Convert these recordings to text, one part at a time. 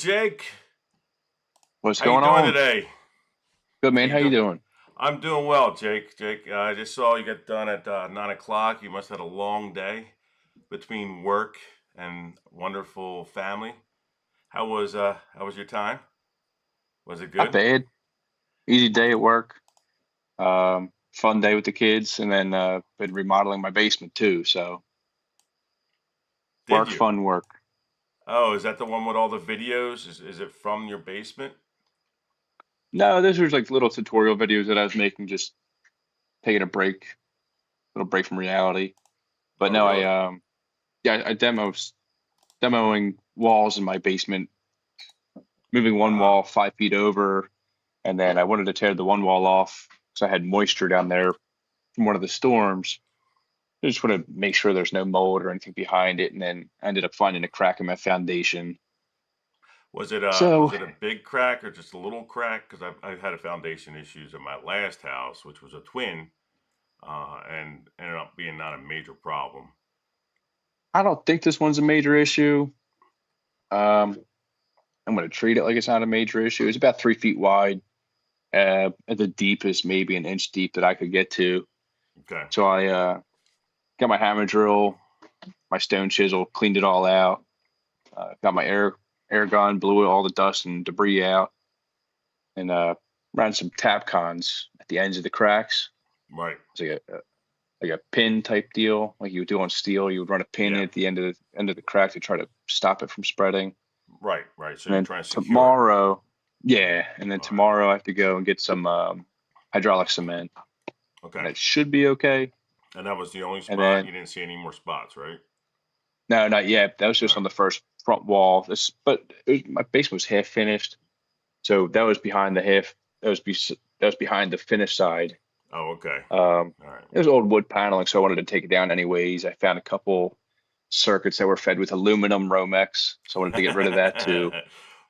Jake. What's How you going doing on? today? Good, How man. you How you doing? doing? I'm doing well, Jake. I just saw you get done at 9 o'clock. You must have had a long day between work and wonderful family. How was your time? Was it Not good? bad. Easy day at work. Fun day with the kids, and then been remodeling my basement too. So Did work, you? fun, work. Oh, is that the one with all the videos? Is it from your basement? No, those were like little tutorial videos that I was making, just taking a break, little break from reality. But Oh, no, really? I demoing walls in my basement, moving one Uh, wall 5 feet over, and then I wanted to tear the one wall off because I had moisture down there from one of the storms. I just want to make sure there's no mold or anything behind it, and then I ended up finding a crack in my foundation. was So, it a big crack or just a little crack? Because I've had a foundation issues in my last house, which was a twin, and ended up being not a major problem. I don't think this one's a major issue. Um, I'm going to treat it like it's not a major issue. It's about 3 feet wide. At the deepest, maybe an inch deep that I could get to. Okay. So I got my hammer drill, my stone chisel, cleaned it all out. Got my air gun, blew all the dust and debris out, and ran some tap cons at the ends of the cracks. Right. It's like a pin type deal, like you would do on steel. You would run a pin Yeah. at the end of the crack to try to stop it from spreading. Right. Right. So And you're then trying to secure it. tomorrow, yeah, and then All right. tomorrow I have to go and get some hydraulic cement, and Okay. that should be okay. And that was the only And spot. then You didn't see any more spots, right? no, not yet. That was All just right. on the first front wall. My basement was half finished, so that was behind the half. That was be, that was behind the finished side. Oh, okay. Um, All right. it was old wood paneling, so I wanted to take it down anyways. I found a couple circuits that were fed with aluminum Romex, so I wanted to get rid of that too.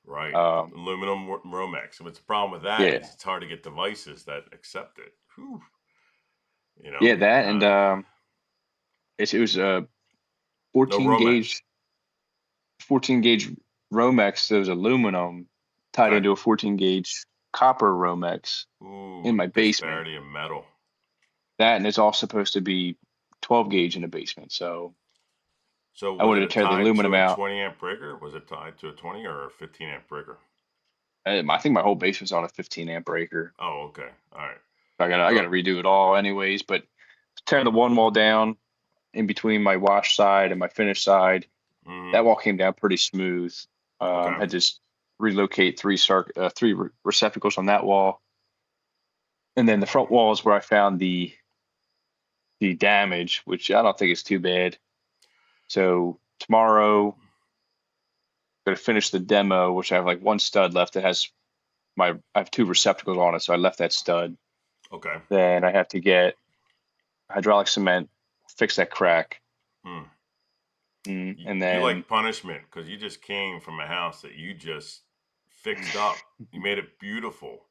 Right. Um, Aluminum Romex. What's the problem with that yeah, is it's hard to get devices that accept it. Whew. You yeah, know, that and it was a no 14 Romex. gauge 14 gauge Romex that was aluminum tied Okay. into a 14 gauge copper Romex in Ooh, my the basement. disparity of metal. That and it's all supposed to be 12 gauge in the basement, so So I was wanted it to tear the tied aluminum to a out. 20 amp breaker? Was it tied to a 20 or a 15 amp breaker? I think my whole basement's on a 15 amp breaker. Oh, okay. All right. I So, gotta redo it all anyways. But tearing the one wall down in between my wash side and my finish side, mm, that wall came down pretty smooth. okay. Had to just relocate three receptacles on that wall, and then the front wall is where I found the damage, which I don't think is too bad. So tomorrow, I'm gonna finish the demo, which I have like one stud left that has I have two receptacles on it, so I left that stud. Okay. Then I have to get hydraulic cement, fix that crack, Hmm. and You then like punishment because you just came from a house that you just fixed up. You made it beautiful,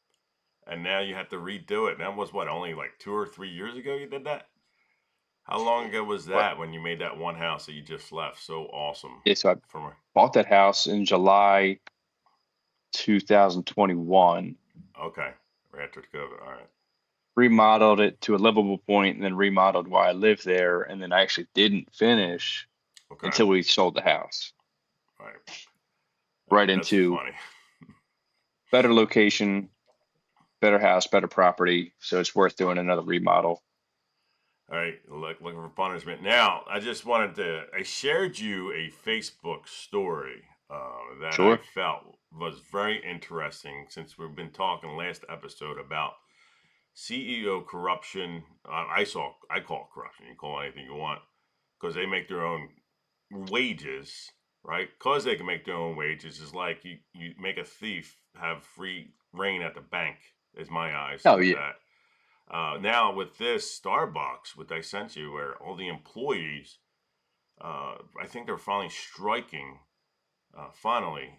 and now you have to redo it. That was what, only like 2 or 3 years ago you did that? How long ago was what? that when you made that one house that you just left? So awesome. Yeah, so I From a, bought that house in July 2021, okay, right after COVID. All right. remodeled it to a livable point, and then remodeled while I lived there, and then I actually didn't finish Okay. until we sold the house. All right. All Right right. That's into funny. better location, better house, better property, so it's worth doing another remodel. All right, looking for punishment. Now, I shared you a Facebook story that I Sure. felt was very interesting since we've been talking last episode about CEO corruption. I call it corruption. You can call it anything you want because they make their own wages, right? Because they can make their own wages is like you make a thief have free reign at the bank, is my eyes Oh with yeah. that. Now with this Starbucks, what I sent you, where all the employees, I think they're finally striking. Finally,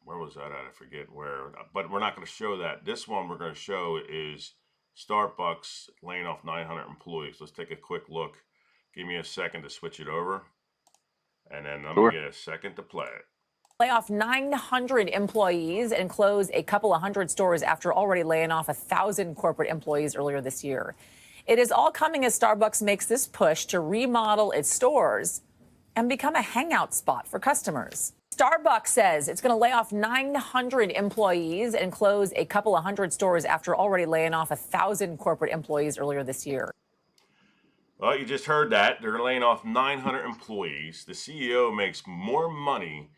where was that at? I forget where. But we're not going to show that. This one we're going to show is Starbucks laying off 900 employees. Let's take a quick look. Give me a second to switch it over, and then let me Sure. get a second to play it. Lay off 900 employees and close a couple of hundred stores after already laying off 1,000 corporate employees earlier this year. It is all coming as Starbucks makes this push to remodel its stores and become a hangout spot for customers. Starbucks says it's going to lay off 900 employees and close a couple of hundred stores after already laying off 1,000 corporate employees earlier this year. Well, you just heard that. They're laying off 900 employees. The CEO makes more money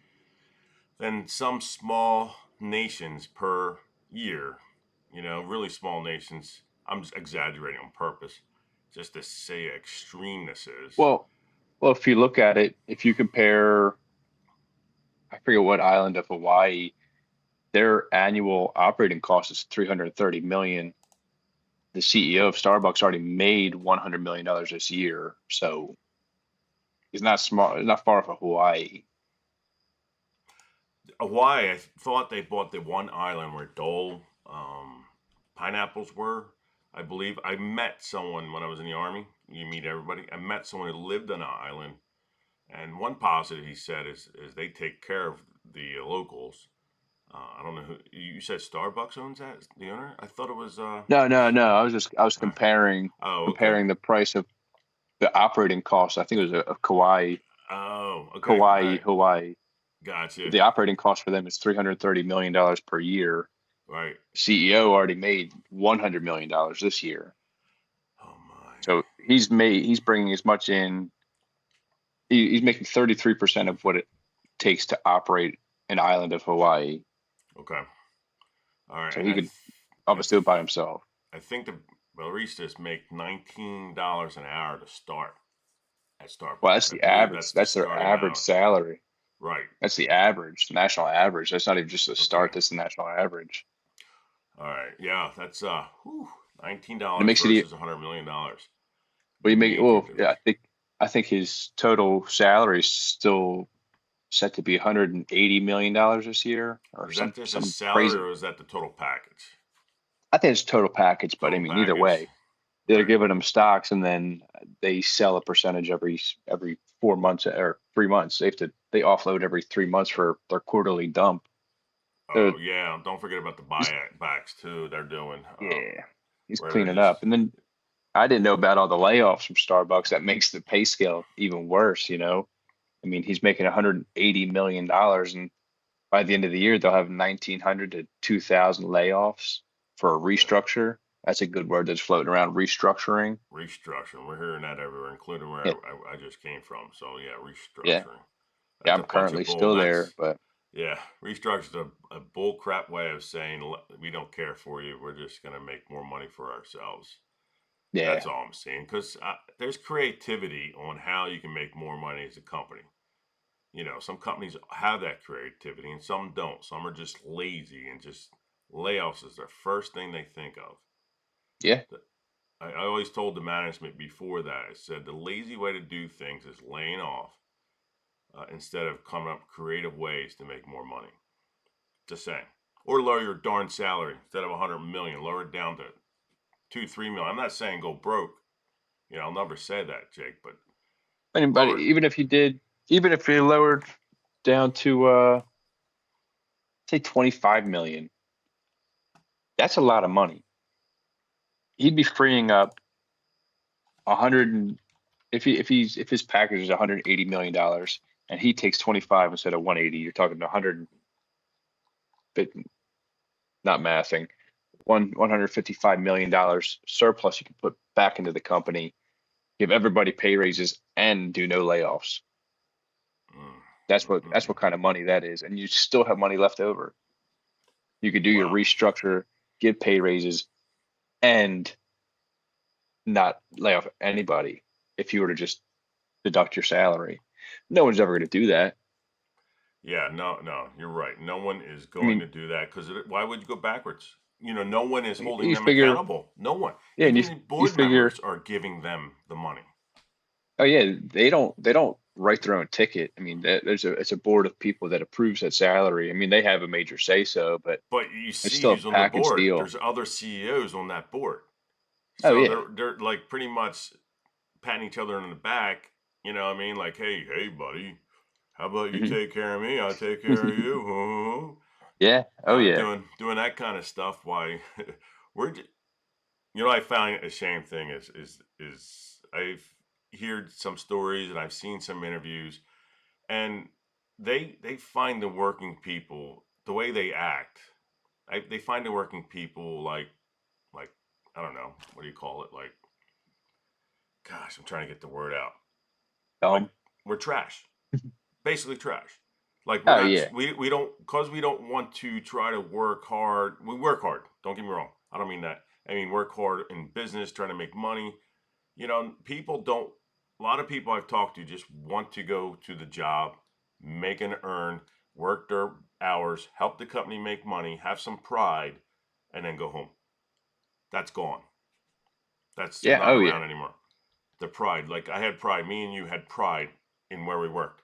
than some small nations per year. Really small nations. I'm just exaggerating on purpose just to say how extreme this is. Well, if you look at it, if you compare, I forget what island of Hawaii, their annual operating cost is 330 million. The CEO of Starbucks already made $100 million this year, so he's not small, not far from Hawaii. Hawaii, I thought they bought the one island where Dole pineapples were. I believe I met someone when I was in the army. You meet everybody. I met someone who lived on an island, and one positive he said is they take care of the locals. I don't know who you said. Starbucks owns that. The owner? I thought it was. No. I was Uh, okay. comparing the price of the operating cost. I think it was of Oh, okay. All Kauai, right. Hawaii. Gotcha. The operating cost for them is $330 million per year. Right. CEO already made $100 million this year. Oh my. So he's bringing as much in. He's making 33% of what it takes to operate an island of Hawaii. Okay. All right. So And he could almost do it by himself. I think the baristas make $19 an hour to start at Well, Starbucks. that's I the believe average. that's the That's their starting average hour. salary. Right. That's the average, the national average. That's not even just a Okay. start. That's the national average. All right. Yeah. That's And it $19 makes it. versus $100 million. Well, you make it. Major Well, yeah. difference. I think his total salary is still set to be $180 million this year, or Is that just a some salary crazy. or is that the total package? I think it's total package, but I Total mean, either package. way, they're Right. giving them stocks, and then they sell a percentage every 4 months or 3 months. They offload every 3 months for their quarterly dump. They're, Oh yeah. Don't forget about the he's, buybacks too. They're doing yeah, he's where they're cleaning just up, and then I didn't know about all the layoffs from Starbucks. That makes the pay scale even worse. I mean, he's making $180 million, and by the end of the year, they'll have 1,900 to 2,000 layoffs for a yeah. restructure. That's a good word that's floating around. Restructuring. Restructuring. We're hearing that everywhere, including where Yeah, I just came from. So yeah, yeah, restructuring. yeah. That's a I'm bunch currently of bull. still there, That's but yeah, restructuring a bull crap way of saying we don't care for you. We're just gonna make more money for ourselves. yeah, That's all I'm saying. Because there's creativity on how you can make more money as a company. Some companies have that creativity and some don't. Some are just lazy and just layoffs is their first thing they think of. yeah, I always told the management before that, I said the lazy way to do things is laying off instead of coming up with creative ways to make more money. Just saying. Or lower your darn salary instead of 100 million, lower it down to 2, 3 million. I'm not saying go broke. I'll never say that, Jake, but but lower it. even if you lowered down to say 25 million, that's a lot of money. He'd be freeing up 100 and if his package is $180 million and he takes 25 instead of 180, you're talking 100, not mathing, 155 million dollars surplus you can put back into the company, give everybody pay raises, and do no layoffs. Mm, That's what kind of money that is, and you still have money left over. You could do your well, restructure, give pay raises, and not lay off anybody if you were to just deduct your salary. No one's ever going to do that. yeah, no, you're right. No one is I going mean, to do that because why would you go backwards? No one is holding you them figure, accountable. No one. yeah, and Even the you board figure, members are giving them the money. oh yeah, they don't write their own ticket. I mean, it's a board of people that approves that salary. I mean, they have a major say so, but But you it's see still a who's on the package board. deal. There's other CEOs on that board. Oh So yeah, they're like pretty much patting each other on the back. You know what I mean? Like, hey, buddy, How about you Hmm. take care of me? I'll take care of you. Yeah. Oh yeah. Doing that kind of stuff. Why we're I found a shame thing is I've heard some stories and I've seen some interviews, and they find the working people the way they act. They find the working people like I don't know, what do you call it, like, gosh, I'm trying to get the word out, like, Um. we're trash, basically trash. Like, we're Oh not, yeah. we don't, because we don't want to try to work hard. We work hard, don't get me wrong, I don't mean that. I mean, work hard in business, trying to make money. People don't, a lot of people I've talked to just want to go to the job, make and earn, work their hours, help the company make money, have some pride, and then go home. That's gone. That's Yeah. not Oh yeah. around anymore. The pride, like, I had pride. Me and you had pride in where we worked.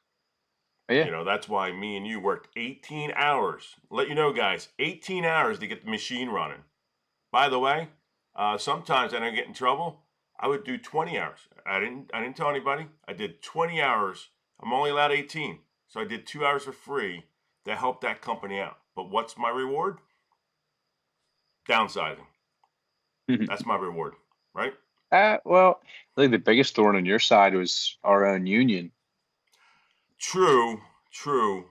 Oh, yeah. That's why me and you worked 18 hours. Let you know, guys, 18 hours to get the machine running. By the way, sometimes I didn't get in trouble. I would do 20 hours. I didn't tell anybody. I did 20 hours. I'm only allowed 18. So I did 2 hours for free to help that company out. But what's my reward? Downsizing. That's my reward, right? Well, I think the biggest thorn on your side was our own union. True, true.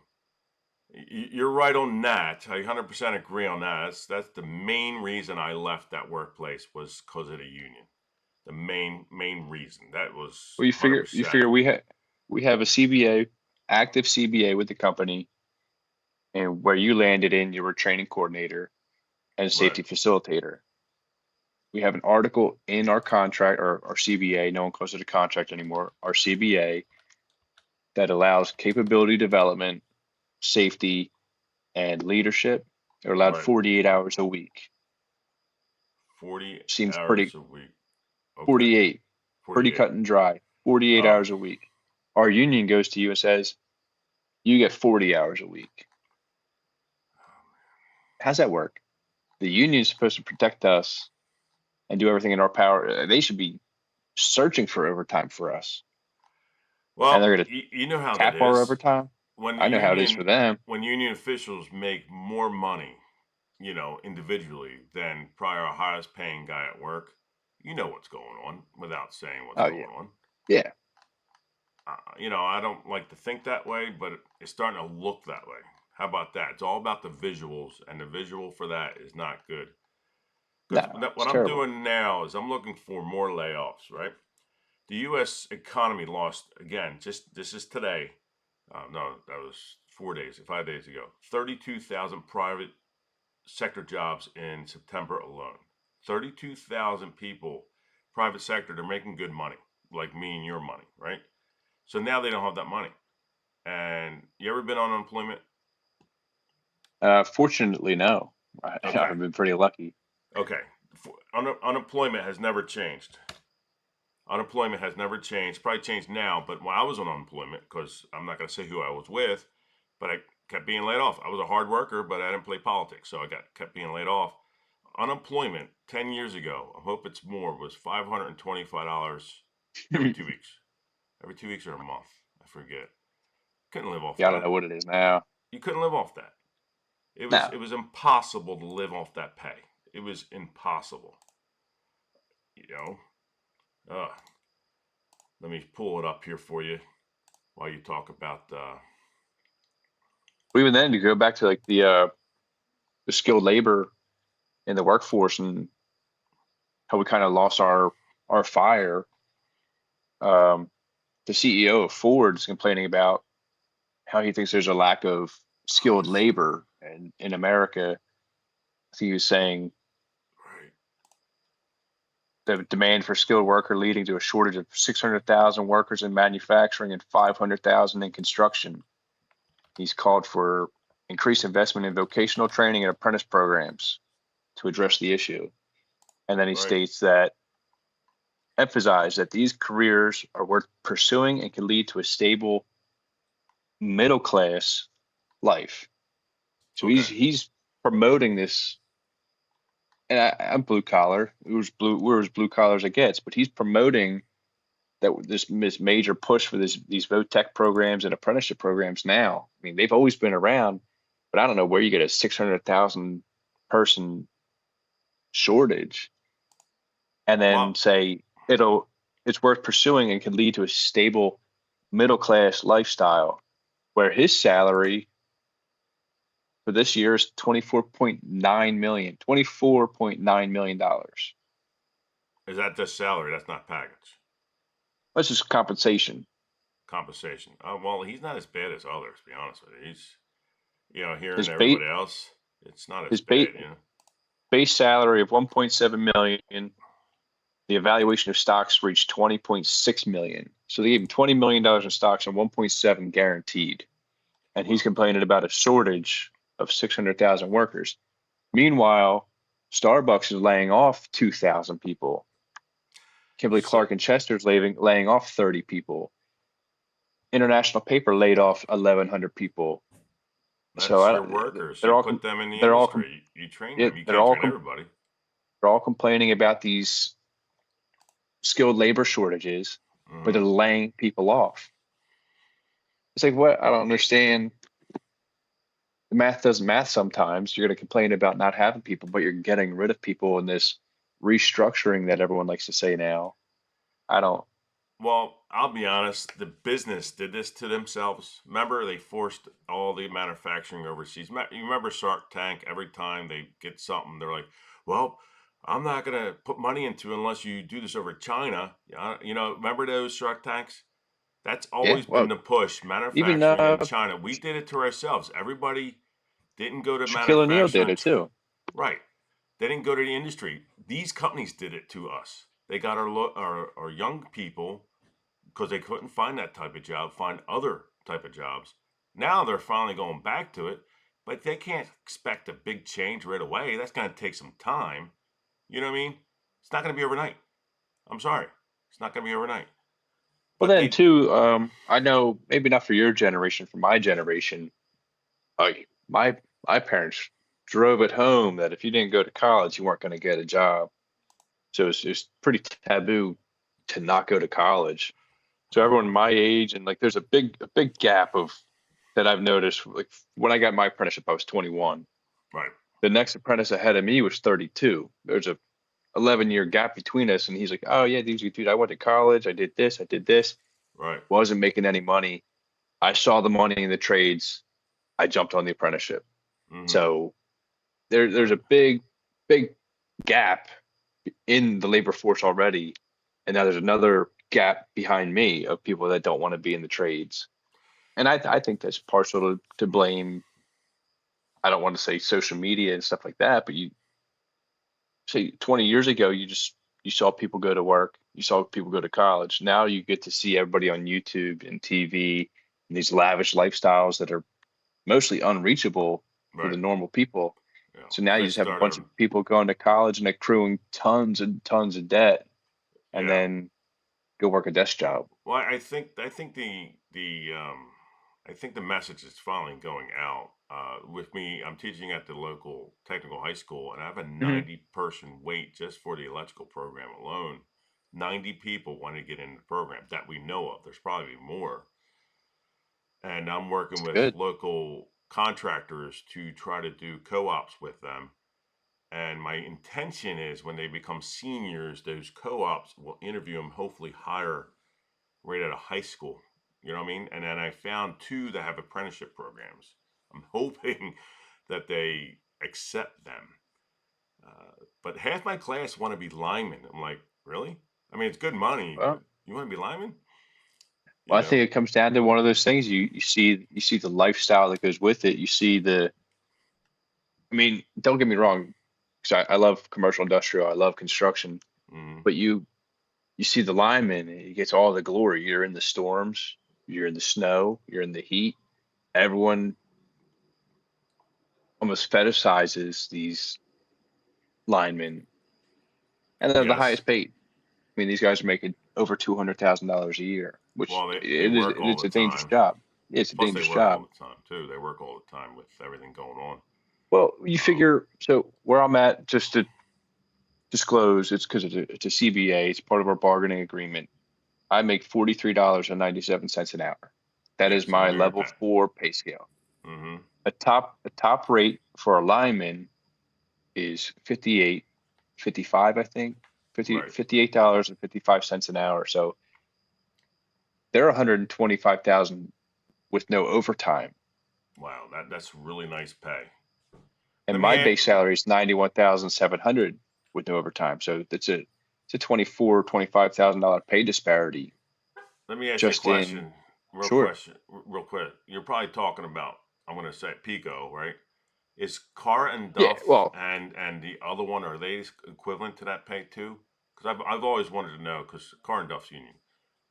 You're right on that. I 100% agree on that. That's the main reason I left that workplace, was because of the union. The main reason. That was Well, you 100%. figure we have a CBA, active CBA with the company, and where you landed in, you were training coordinator and Right, safety facilitator. We have an article in our contract or our CBA, no one calls it a contract anymore, our CBA, that allows capability development, safety, and leadership. They're allowed right. 48 hours a week. 40 Seems pretty. hours a week. Okay. 48, pretty 48. cut and dry. 48 Oh, hours a week. Our union goes to you and says, you get 40 hours a week. How's that work? The union is supposed to protect us and do everything in our power. They should be searching for overtime for us, and well, they're going to you know how that cap our is. overtime. When the I know how it is for union them. when union officials make more money, individually, than probably our highest paying guy at work, you know what's going on without saying what's Oh going yeah, on. yeah. I don't like to think that way, but it's starting to look that way. How about that? It's all about the visuals, and the visual for that is not good. Because No, it's what I'm terrible. doing now is I'm looking for more layoffs, right? The U.S. economy lost, again, just this is today. No, that was 4 days, 5 days ago. 32,000 private sector jobs in September alone. 32,000 people, private sector, they're making good money, like me and your money, right? So now they don't have that money. And you ever been on unemployment? Fortunately, no. Okay, I've been pretty lucky. okay. Unemployment has never changed. Unemployment has never changed. Probably changed now, but when I was on unemployment, because I'm not going to say who I was with, but I kept being laid off. I was a hard worker, but I didn't play politics, so I kept being laid off. Unemployment 10 years ago, I hope it's more, was $525 every Yeah, 2 weeks. Every 2 weeks or a month, I forget. Couldn't live off I don't that. know what it is now. You couldn't live off that. It was No. it was impossible to live off that pay. It was impossible. You know. Uh, Let me pull it up here for you while you talk about. Even then, to go back to like the skilled labor in the workforce and how we kind of lost our fire. Um, the CEO of Ford's complaining about how he thinks there's a lack of Oh, skilled labor in America. I think he was saying right, the demand for skilled worker leading to a shortage of 600,000 workers in manufacturing and 500,000 in construction. He's called for increased investment in vocational training and apprentice programs to address the issue. And then he right. states that emphasize that these careers are worth pursuing and can lead to a stable middle class life. So Okay, he's promoting this, and I'm blue collar. We're as blue collars it gets, but he's promoting this major push for these VOTEC programs and apprenticeship programs now. I mean, they've always been around, but I don't know where you get a 600,000 person shortage and then Well, say it's worth pursuing and can lead to a stable middle class lifestyle where his salary for this year is $24.9 million. is that just salary? That's not package That's just compensation. compensation. Well, he's not as bad as others. To be honest with you, he's hearing His base everybody else. It's not as his base bad, base salary of 1.7 million. The evaluation of stocks reached 20.6 million. So they gave him $20 million in stocks and 1.7 guaranteed. And he's complaining about a shortage of 600,000 workers. Meanwhile, Starbucks is laying off 2,000 people. Kimberly So Clark and Chester's laying off 30 people. International Paper laid off 1,100 people. that's So your workers. they're You all put them in the they're all industry. You train yeah, them. You can't train everybody. they're all complaining about these skilled labor shortages, but they're Hmm. laying people off. It's like, what? I don't understand. The math doesn't math sometimes. You're going to complain about not having people, but you're getting rid of people in this restructuring that everyone likes to say now. I don't. Well, I'll be honest. The business did this to themselves. Remember, they forced all the manufacturing overseas. You remember Shark Tank? Every time they get something, they're like, "Well, I'm not gonna put money into it unless you do this over China." Yeah, remember those Shark Tanks? That's Yeah, always been well, the push. even Manufacturing in China. We did it to ourselves. Everybody didn't go to Shaquille O'Neal did manufacturing. it too. Right. They didn't go to the industry. These companies did it to us. They got our young people because they couldn't find that type of job, find other type of jobs. Now they're finally going back to it, but they can't expect a big change right away. That's going to take some time. You know what I mean? It's not going to be overnight. I'm sorry. It's not going to be overnight. Well, But then they, too, I know maybe not for your generation, for my generation, my parents drove it home that if you didn't go to college, you weren't going to get a job. So it's pretty taboo to not go to college. So everyone my age and like there's a big gap of that I've noticed. Like when I got my apprenticeship, I was 21. right, The next apprentice ahead of me was 32. There's a 11-year gap between us, and he's like, "Oh yeah, dude, I went to college. I did this. right. Wasn't making any money. I saw the money in the trades. I jumped on the apprenticeship." Hmm. So there's a big gap in the labor force already, and now there's another gap behind me of people that don't want to be in the trades. And I think that's partial to blame. I don't want to say social media and stuff like that, but you say 20 years ago, you saw people go to work, you saw people go to college. Now you get to see everybody on YouTube and TV and these lavish lifestyles that are mostly unreachable for the Right. normal people. Yeah. So now you They just have a started bunch of them. people going to college and accruing tons and tons of debt and Yeah. then go work a desk job. Well, I think I think the message is finally going out. With me, I'm teaching at the local technical high school, and I have a Hmm. 90-person wait just for the electrical program alone. 90 people want to get in the program that we know of. There's probably more, and I'm working It's with good. local contractors to try to do co-ops with them. And my intention is when they become seniors, those co-ops will interview them, hopefully hire right out of high school. You know what I mean? And then I found two that have apprenticeship programs. I'm hoping that they accept them. But half my class want to be linemen. I'm like, really? I mean, it's good money, but Well, you want to be linemen? You well, I know? think it comes down to one of those things. You see the lifestyle that goes with it. You see the. I mean, don't get me wrong, because I love commercial industrial. I love construction, Mm, but you see the lineman, he gets all the glory. You're in the storms, you're in the snow, you're in the heat. Everyone almost fetishizes these linemen, and they're the yes. highest paid. I mean, these guys are making over $200,000 a year, which Well, they it is work all it's the a dangerous time. job. It's a Plus, they dangerous work all job. the time too. They work all the time with everything going on. Well, you Um, figure so where I'm at, just to disclose, it's because it's a CBA. It's part of our bargaining agreement. I make $43.97 an hour. That Yeah, is so my under your level pay. 4 pay scale. Mm-hmm. A top rate for a lineman is 55, I think. Right. $58.55 an hour. So they're 125,000 with no overtime. Wow, that's really nice pay. And Let me my ask, base salary is 91,700 with no overtime. So it's a $25,000 pay disparity let me ask you a just in. question, Sure. real quick. You're probably talking about, I'm going to say Pico, right? Is Car and Yeah, Duff well, and the other one, are they equivalent to that pay too? Because I've always wanted to know, because Car and Duff's union,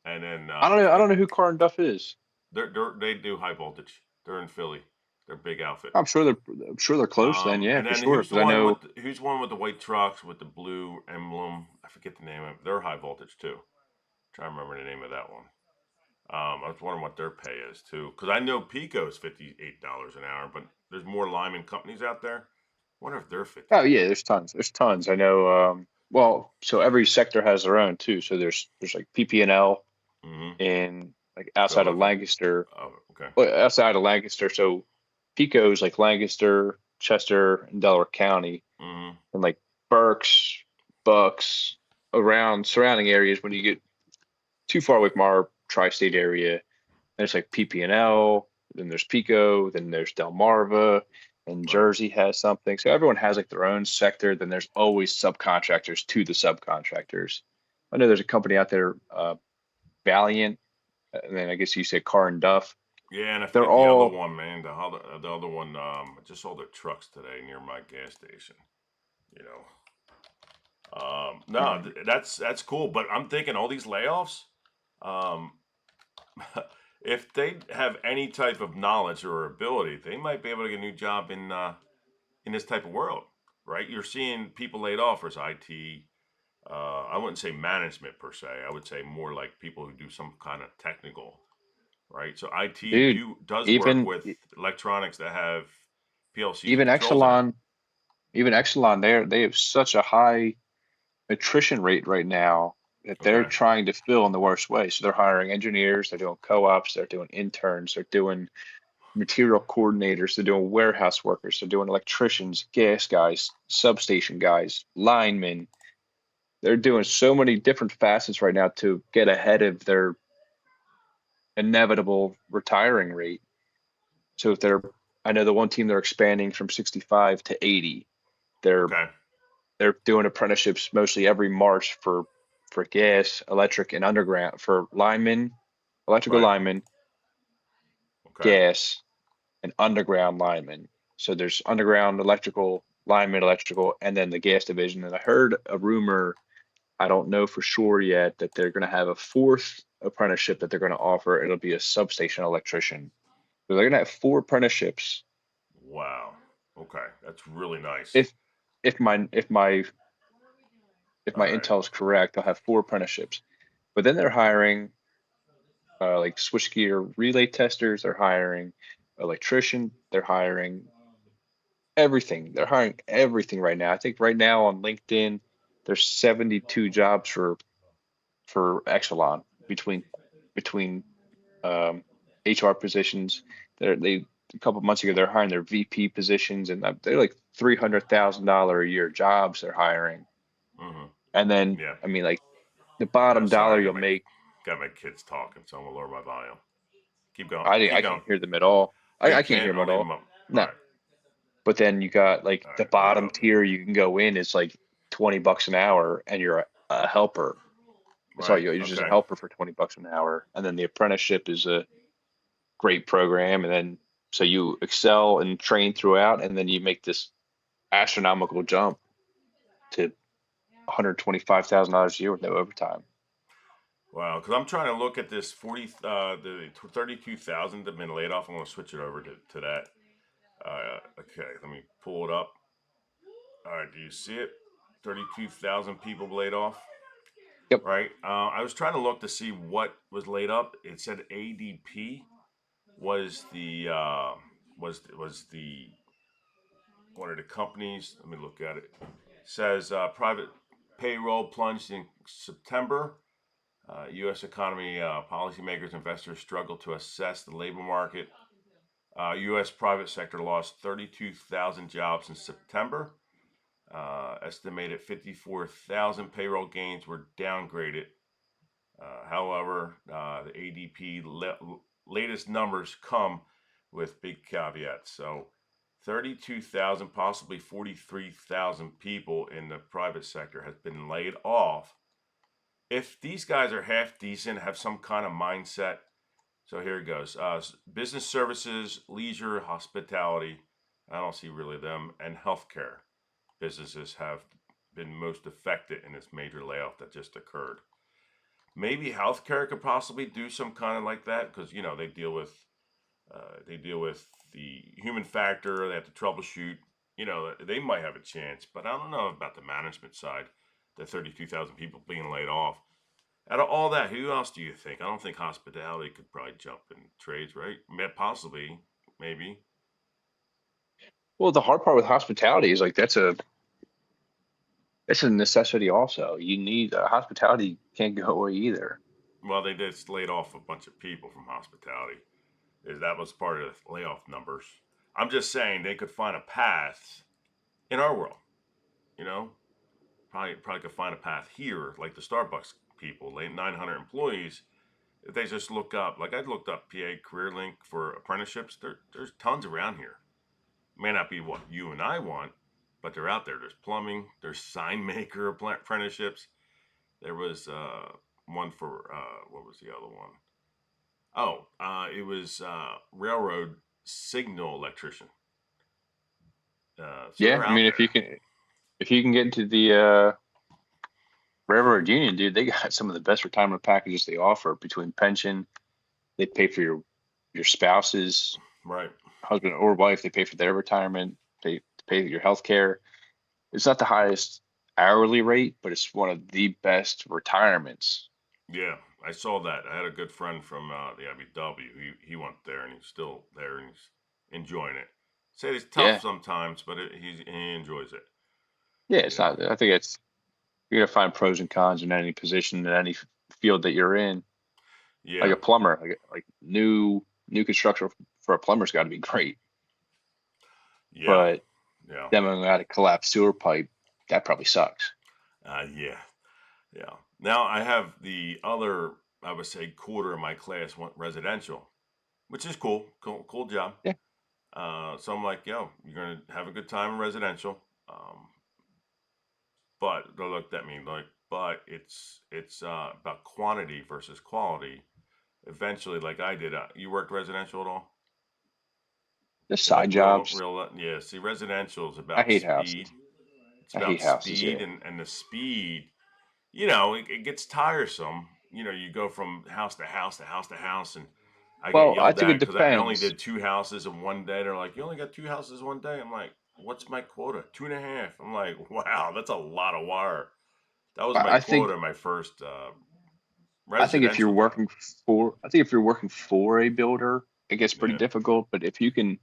and then I don't know who Car and Duff is. they do high voltage. They're in Philly. They're a big outfit. I'm sure they're close then, yeah, And for then sure. Because I know. who's the one with the white trucks with the blue emblem? I forget the name of it. They're high voltage too. Trying to remember the name of that one. I was wondering what their pay is too, because I know Pico's $58 an hour, but there's more lineman companies out there. Wonder if they're Oh 58. yeah, there's tons. There's tons. I know. Well, so every sector has their own too. So there's like PP&L Mm-hmm. in like outside of Philadelphia. Lancaster. Oh, okay. Well, outside of Lancaster, so Pico's like Lancaster, Chester, and Delaware County, Mm-hmm. and like Berks, Bucks, around surrounding areas. When you get too far away from our tri-state area, there's like PP&L, then there's Pico, then there's Delmarva, and Right. Jersey has something. So everyone has like their own sector. Then there's always subcontractors to the subcontractors. I know there's a company out there, Valiant, and then I guess you say Car and Duff. Yeah, and I They're forget the other all. one, man. The other one. I just saw their trucks today near my gas station. You know. No, Mhm. that's cool. But I'm thinking all these layoffs. Um, if they have any type of knowledge or ability, they might be able to get a new job in this type of world, right? You're seeing people laid off as IT. I wouldn't say management per se. I would say more like people who do some kind of technical, right? So IT Dude, does work even with electronics that have PLCs and even controls in it. Exelon, even Exelon, they have such a high attrition rate right now that they're Okay, trying to fill in the worst way. So they're hiring engineers, they're doing co-ops, they're doing interns, they're doing material coordinators, they're doing warehouse workers, they're doing electricians, gas guys, substation guys, linemen. They're doing so many different facets right now to get ahead of their inevitable retiring rate. So if they're, I know the one team they're expanding from 65 to 80. They're okay, they're doing apprenticeships mostly every March for gas, electric, and underground for linemen, electrical right, linemen, okay. gas, and underground linemen. So there's underground electrical linemen, electrical, and then the gas division. And I heard a rumor, I don't know for sure yet, that they're going to have a fourth apprenticeship that they're going to offer. It'll be a substation electrician. So they're going to have four apprenticeships. Wow. Okay, that's really nice. If if my if my if All my right. intel is correct, they'll have four apprenticeships. But then they're hiring like switchgear relay testers. They're hiring electrician. They're hiring everything. They're hiring everything right now. I think right now on LinkedIn, there's 72 jobs for Exelon between um, HR positions. They a couple months ago they're hiring their VP positions, and they're like $300,000 a year jobs they're hiring. Mm-hmm. And then Yeah. I mean like the bottom Sorry, dollar you'll make. got my kids talking, so I'm gonna lower my volume. Keep going. I Keep going. can't hear them at all. Oh, you I can't hear can't. them I'll at leave all. them up. All No. right. But then you got like All the right. Here we bottom go. tier you can go in is like $20 an hour and you're a helper. That's all Right. you're just a Okay. helper for $20 an hour. And then the apprenticeship is a great program. And then so you excel and train throughout, and then you make this astronomical jump to $125,000 a year with no overtime. Wow. Because I'm trying to look at this 32,000 that have been laid off. I'm gonna switch it over to that. Okay. Let me pull it up. All right. Do you see it? 32,000 people laid off. Yep. Right. I was trying to look to see what was laid up. It said ADP was the one of the companies. Let me look at it. Says private payroll plunged in September. U.S. economy, policymakers, investors struggle to assess the labor market. U.S. private sector lost 32,000 jobs in September. Estimated 54,000 payroll gains were downgraded. However, the ADP latest numbers come with big caveats. So 32,000, possibly 43,000 people in the private sector has been laid off. If these guys are half decent, have some kind of mindset. So here it goes. Business services, leisure, hospitality. I don't see really them, and healthcare businesses have been most affected in this major layoff that just occurred. Maybe healthcare could possibly do some kind of like that because they deal with the human factor. They have to troubleshoot. They might have a chance, but I don't know about the management side. The 32,000 people being laid off. Out of all that, who else do you think? I don't think hospitality could probably jump in trades, right? Possibly, maybe. Well, the hard part with hospitality is like it's a necessity also. You need hospitality can't go away either. Well, they just laid off a bunch of people from hospitality. That was part of the layoff numbers. I'm just saying they could find a path in our world. You know, probably could find a path here, like the Starbucks people, 900 employees. If they just look up, like I looked up PA Career Link for apprenticeships, there's tons around here. May not be what you and I want, but they're out there. There's plumbing, there's sign maker apprenticeships. There was one for what was the other one? Oh, it was railroad signal electrician. So Yeah, they're I out mean there. if you can get into the railroad union, dude, they got some of the best retirement packages they offer between pension, they pay for your spouse's Right. husband or wife, they pay for their retirement, they pay your health care. It's not the highest hourly rate, but it's one of the best retirements. Yeah, I saw that. I had a good friend from the IBW. He went there and he's still there and he's enjoying it. Say it's tough Yeah. sometimes, but he enjoys it. Yeah, You it's know. not, I think it's, you're gonna find pros and cons in any position, in any field that you're in. Like Yeah. a plumber, like new construction for a plumber's got to be great, Yeah. but Yeah. demoing out a collapsed sewer pipe, that probably sucks. Yeah. Yeah. Now I have the other, I would say, quarter of my class went residential, which is cool. Cool job. Yeah. So I'm like, yo, you're gonna have a good time in residential. But they looked at me like, but it's about quantity versus quality. Eventually, like I did, you worked residential at all? Just Like side real, jobs. real, yeah. See, residential is I about hate houses. speed. It's I about hate houses. speed, Yeah. and the speed. It gets tiresome. You go from house to house to house to house, and I get Well, I yelled think at it because I only depends. did two houses in one day. They're like, "You only got two houses one day." I'm like, "What's my quota? Two and a half." I'm like, "Wow, that's a lot of wire." That was my I think quota, my first I think if you're residential job. working I think if you're working for a builder, it gets pretty Yeah, difficult. But if you can,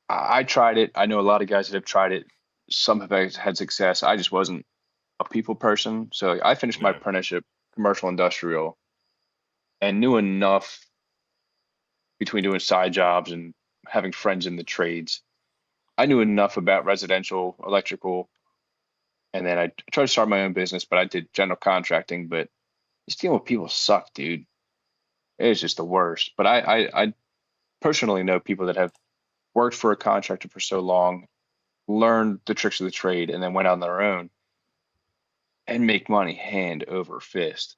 I tried it. I know a lot of guys that have tried it. Some have had success. I just wasn't a people person. So I finished my yeah, apprenticeship commercial industrial and knew enough between doing side jobs and having friends in the trades. I knew enough about residential electrical, and then I tried to start my own business, but I did general contracting. But just dealing with people suck, dude. It's just the worst. But I personally know people that have worked for a contractor for so long, learned the tricks of the trade, and then went on their own and make money hand over fist.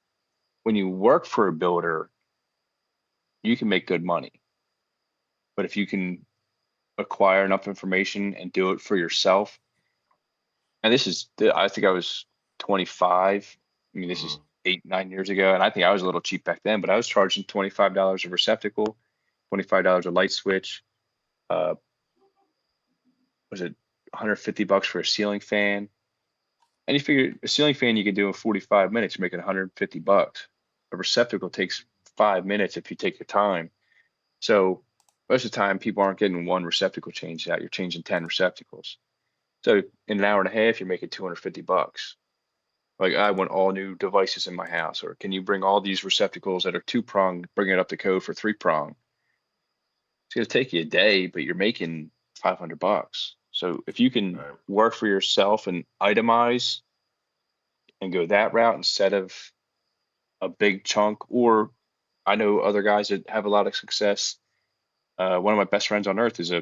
When you work for a builder, you can make good money. But if you can acquire enough information and do it for yourself, and I think I was 25. I mean, this is mm, 8, 9 years ago, and I think I was a little cheap back then, but I was charging $25 a receptacle, $25 a light switch. Uh, was it 150 bucks for a ceiling fan? And you figure a ceiling fan you can do in 45 minutes, you're making 150 bucks. A receptacle takes 5 minutes if you take your time. So most of the time, people aren't getting one receptacle changed out. You're changing 10 receptacles. So in an hour and a half, you're making 250 bucks. Like, I want all new devices in my house, or can you bring all these receptacles that are 2-prong, bring it up to code for 3-prong? It's gonna take you a day, but you're making $500. So if you can Right. work for yourself and itemize and go that route instead of a big chunk, or I know other guys that have a lot of success. One of my best friends on earth is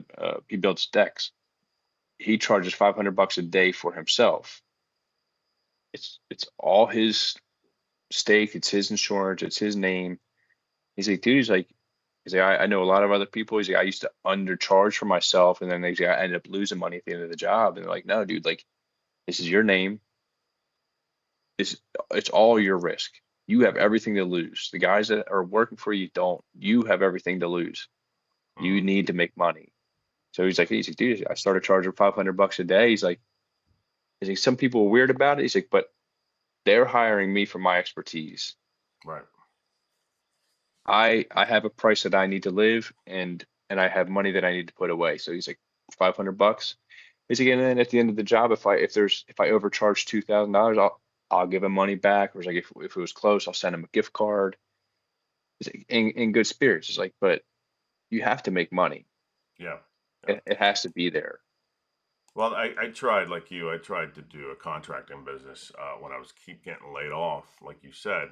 he builds decks. He charges $500 a day for himself. It's all his stake, it's his insurance, it's his name. He's like, dude, he's like, I know a lot of other people. He's like, I used to undercharge for myself, and then I ended up losing money at the end of the job. And they're like, no, dude, like, this is your name. It's all your risk. You have everything to lose. The guys that are working for you don't. You have everything to lose. You Mm. need to make money. So he's like, dude, I started charging $500 a day. He's like, some people are weird about it. He's like, but they're hiring me for my expertise. Right. I have a price that I need to live, and I have money that I need to put away. So he's like, $500. He's like, and then at the end of the job, if I overcharge $2,000, I'll give him money back. Or he's like, if it was close, I'll send him a gift card. He's like, in good spirits. It's like, but you have to make money. Yeah. It has to be there. Well, I tried, like you, I tried to do a contracting business when I was keep getting laid off, like you said,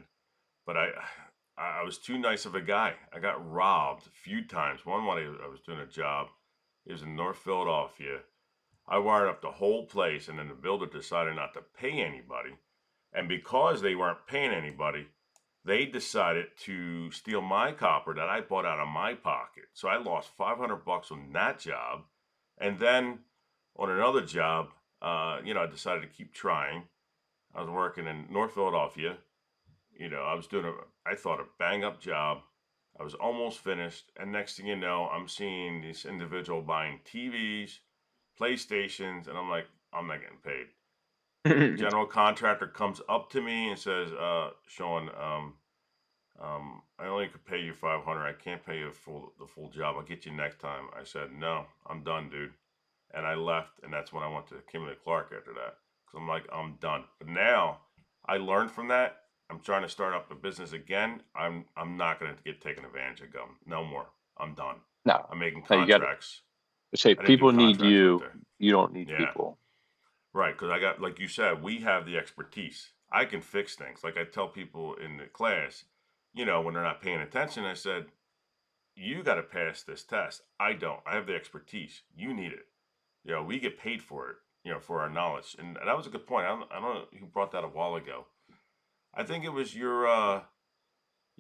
but I was too nice of a guy. I got robbed a few times. One when I was doing a job, it was in North Philadelphia. I wired up the whole place, and then the builder decided not to pay anybody. And because they weren't paying anybody, they decided to steal my copper that I bought out of my pocket. So I lost $500 on that job. And then on another job, I decided to keep trying. I was working in North Philadelphia. I was doing I thought a bang up job. I was almost finished. And next thing you know, I'm seeing this individual buying TVs, PlayStations, and I'm like, I'm not getting paid. The general contractor comes up to me and says, Sean, I only could pay you 500. I can't pay you the full job. I'll get you next time. I said, no, I'm done, dude. And I left, and that's when I went to Kimberly Clark after that. Because I'm like, I'm done. But now I learned from that. I'm trying to start up a business again. I'm not going to get taken advantage of. No more. I'm done. No, I'm making no, you got to contracts. say I didn't do people need contracts with you. her. You don't need Yeah. people. Right, because I got, like you said, we have the expertise. I can fix things. Like I tell people in the class, when they're not paying attention, I said, you got to pass this test. I don't. I have the expertise. You need it. We get paid for it, for our knowledge. And that was a good point. I don't know who brought that a while ago. I think it was your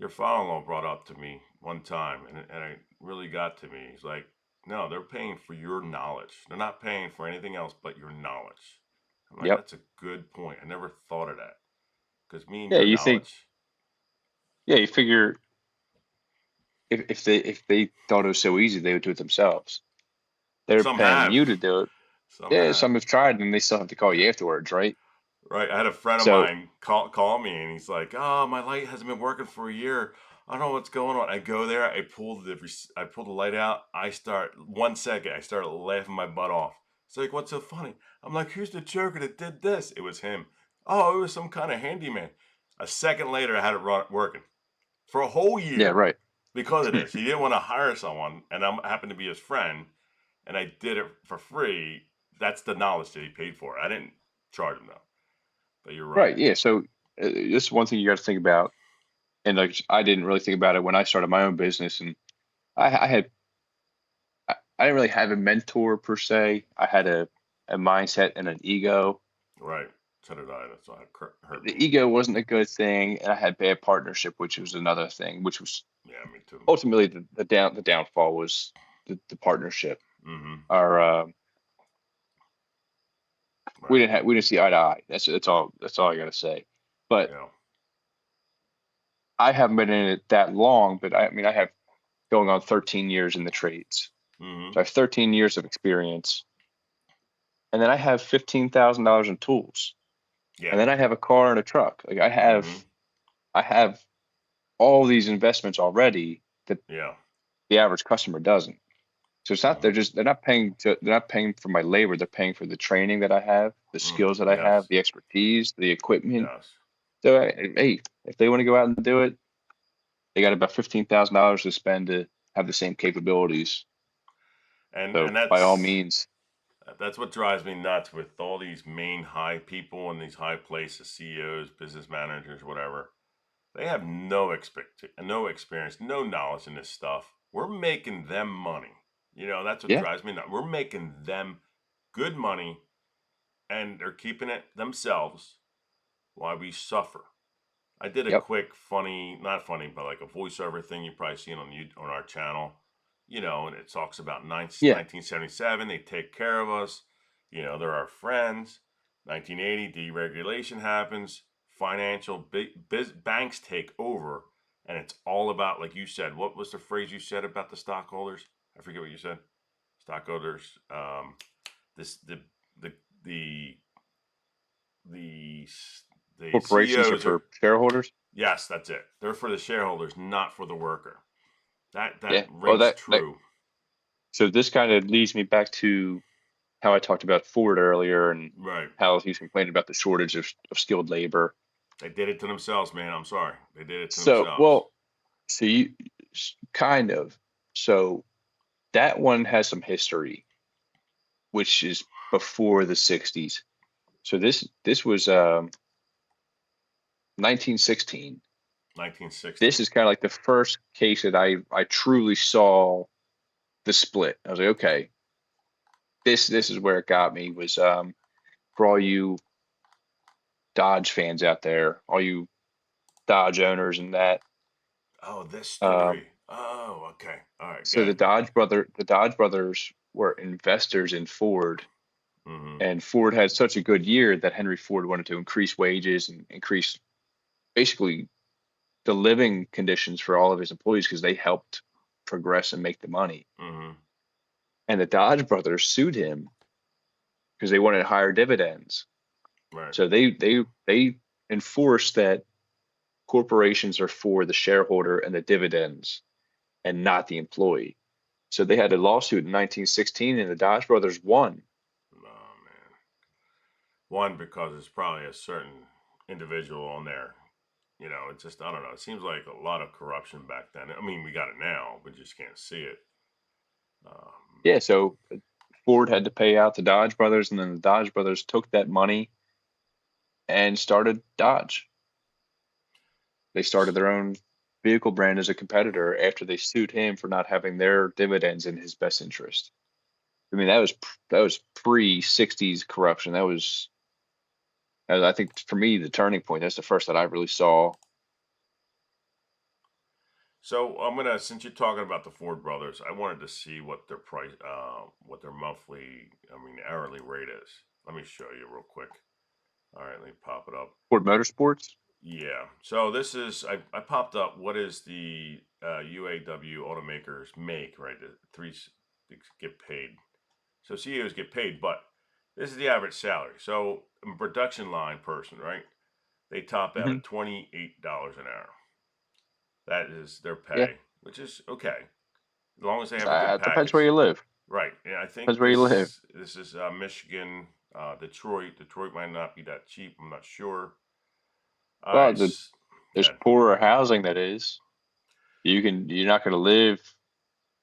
father-in-law brought up to me one time, and it really got to me. He's like, no, they're paying for your knowledge. They're not paying for anything else but your knowledge. I'm like, Yep. that's a good point. I never thought of that. Because me and Yeah, your you think. knowledge, Yeah, you figure if they thought it was so easy, they would do it themselves. They're some paying have. you to do it. Some Yeah, have. some have tried, and they still have to call you afterwards, right? Right. I had a friend of So mine call me, and he's like, "Oh, my light hasn't been working for a year. I don't know what's going on." I go there. I pull the light out. I start 1 second. I started laughing my butt off. It's like, "What's so funny?" I'm like, "Who's the joker that did this?" It was him. Oh, it was some kind of handyman. A second later, I had it working for a whole yeah, year right. because of this. He didn't want to hire someone, and I happened to be his friend, and I did it for free. That's the knowledge that he paid for. I didn't charge him though. But you're right. Right. Yeah. So this is one thing you got to think about, and like I didn't really think about it when I started my own business, and I had I didn't really have a mentor per se. I had a mindset and an ego. Right. So did I. That's why it hurt The me. ego wasn't a good thing, and I had bad partnership, which was another thing, which was Yeah, me too. ultimately the downfall was the partnership. Mm-hmm. Our Right. we didn't see eye to eye. That's all I got to say. But Yeah. I haven't been in it that long, but I mean I have going on 13 years in the trades. Mm-hmm. So I have 13 years of experience, and then I have $15,000 in tools, Yeah. and then I have a car and a truck. Like Mm-hmm. I have all these investments already that Yeah. the average customer doesn't. So it's not Mm-hmm. they're not paying for my labor. They're paying for the training that I have, the skills that I Yes. have, the expertise, the equipment. Yes. So hey, if they want to go out and do it, they got about $15,000 to spend to have the same capabilities. So And by all means, that's what drives me nuts with all these main high people in these high places, CEOs, business managers, whatever. They have no experience, no knowledge in this stuff. We're making them money. That's what yeah, drives me nuts. We're making them good money, and they're keeping it themselves while we suffer. I did a yep, quick funny, not funny, but like a voiceover thing you probably seen on our channel, and it talks about yeah, 1977. They take care of us, they're our friends. 1980, deregulation happens. Financial banks take over, and it's all about, like you said. What was the phrase you said about the stockholders? I forget what you said. Stockholders. This the the the the corporations are CEOs are. for shareholders. Yes, that's it. They're for the shareholders, not for the worker. That Yeah. Well, rings true. so this kind of leads me back to how I talked about Ford earlier and Right. how he's complaining about the shortage of skilled labor. They did it to themselves, man. I'm sorry. They did it to So, themselves. well, see, kind of. So that one has some history, which is before the 60s. So this was 1916. This 1916. is kind of like the first case that I truly saw the split. I was like, okay, this is where it got me was for all you Dodge fans out there, all you Dodge owners and that. Oh, this Um, story. Oh, okay. All right, so good. The Dodge brothers were investors in Ford, Mm-hmm. and Ford had such a good year that Henry Ford wanted to increase wages and increase basically the living conditions for all of his employees because they helped progress and make the money. Mm-hmm. And the Dodge brothers sued him because they wanted higher dividends. Right. So they enforced that corporations are for the shareholder and the dividends and not the employee. So they had a lawsuit in 1916 and the Dodge brothers won. Oh man. One, because it's probably a certain individual on there. It's just, I don't know. It seems like a lot of corruption back then. I mean, we got it now, but just can't see it. Um, Yeah, so Ford had to pay out the Dodge brothers and then the Dodge brothers took that money and started Dodge. They started their own vehicle brand as a competitor after they sued him for not having their dividends in his best interest. I mean, that was pre 60s corruption. That was, I think, for me, the turning point. That's the first that I really saw. So I'm gonna, since you're talking about the Ford brothers, I wanted to see what their price, what their monthly, I mean, hourly rate is. Let me show you real quick. All right, let me pop it up. Ford Motorsports. Yeah. So this is, I popped up. What is the UAW automakers make? Right, the three get paid. So CEOs get paid, but this is the average salary. So a production line person, right? They top out Hmm. at $28 an hour. That is their Yeah, pay, which is okay as long as they have a good depends where package. you live. Right. Yeah, I think Depends where you live. this is Michigan, Detroit. Detroit might not be that cheap. I'm not sure. All Well, right. there's Good. poorer housing that is. You're not going to live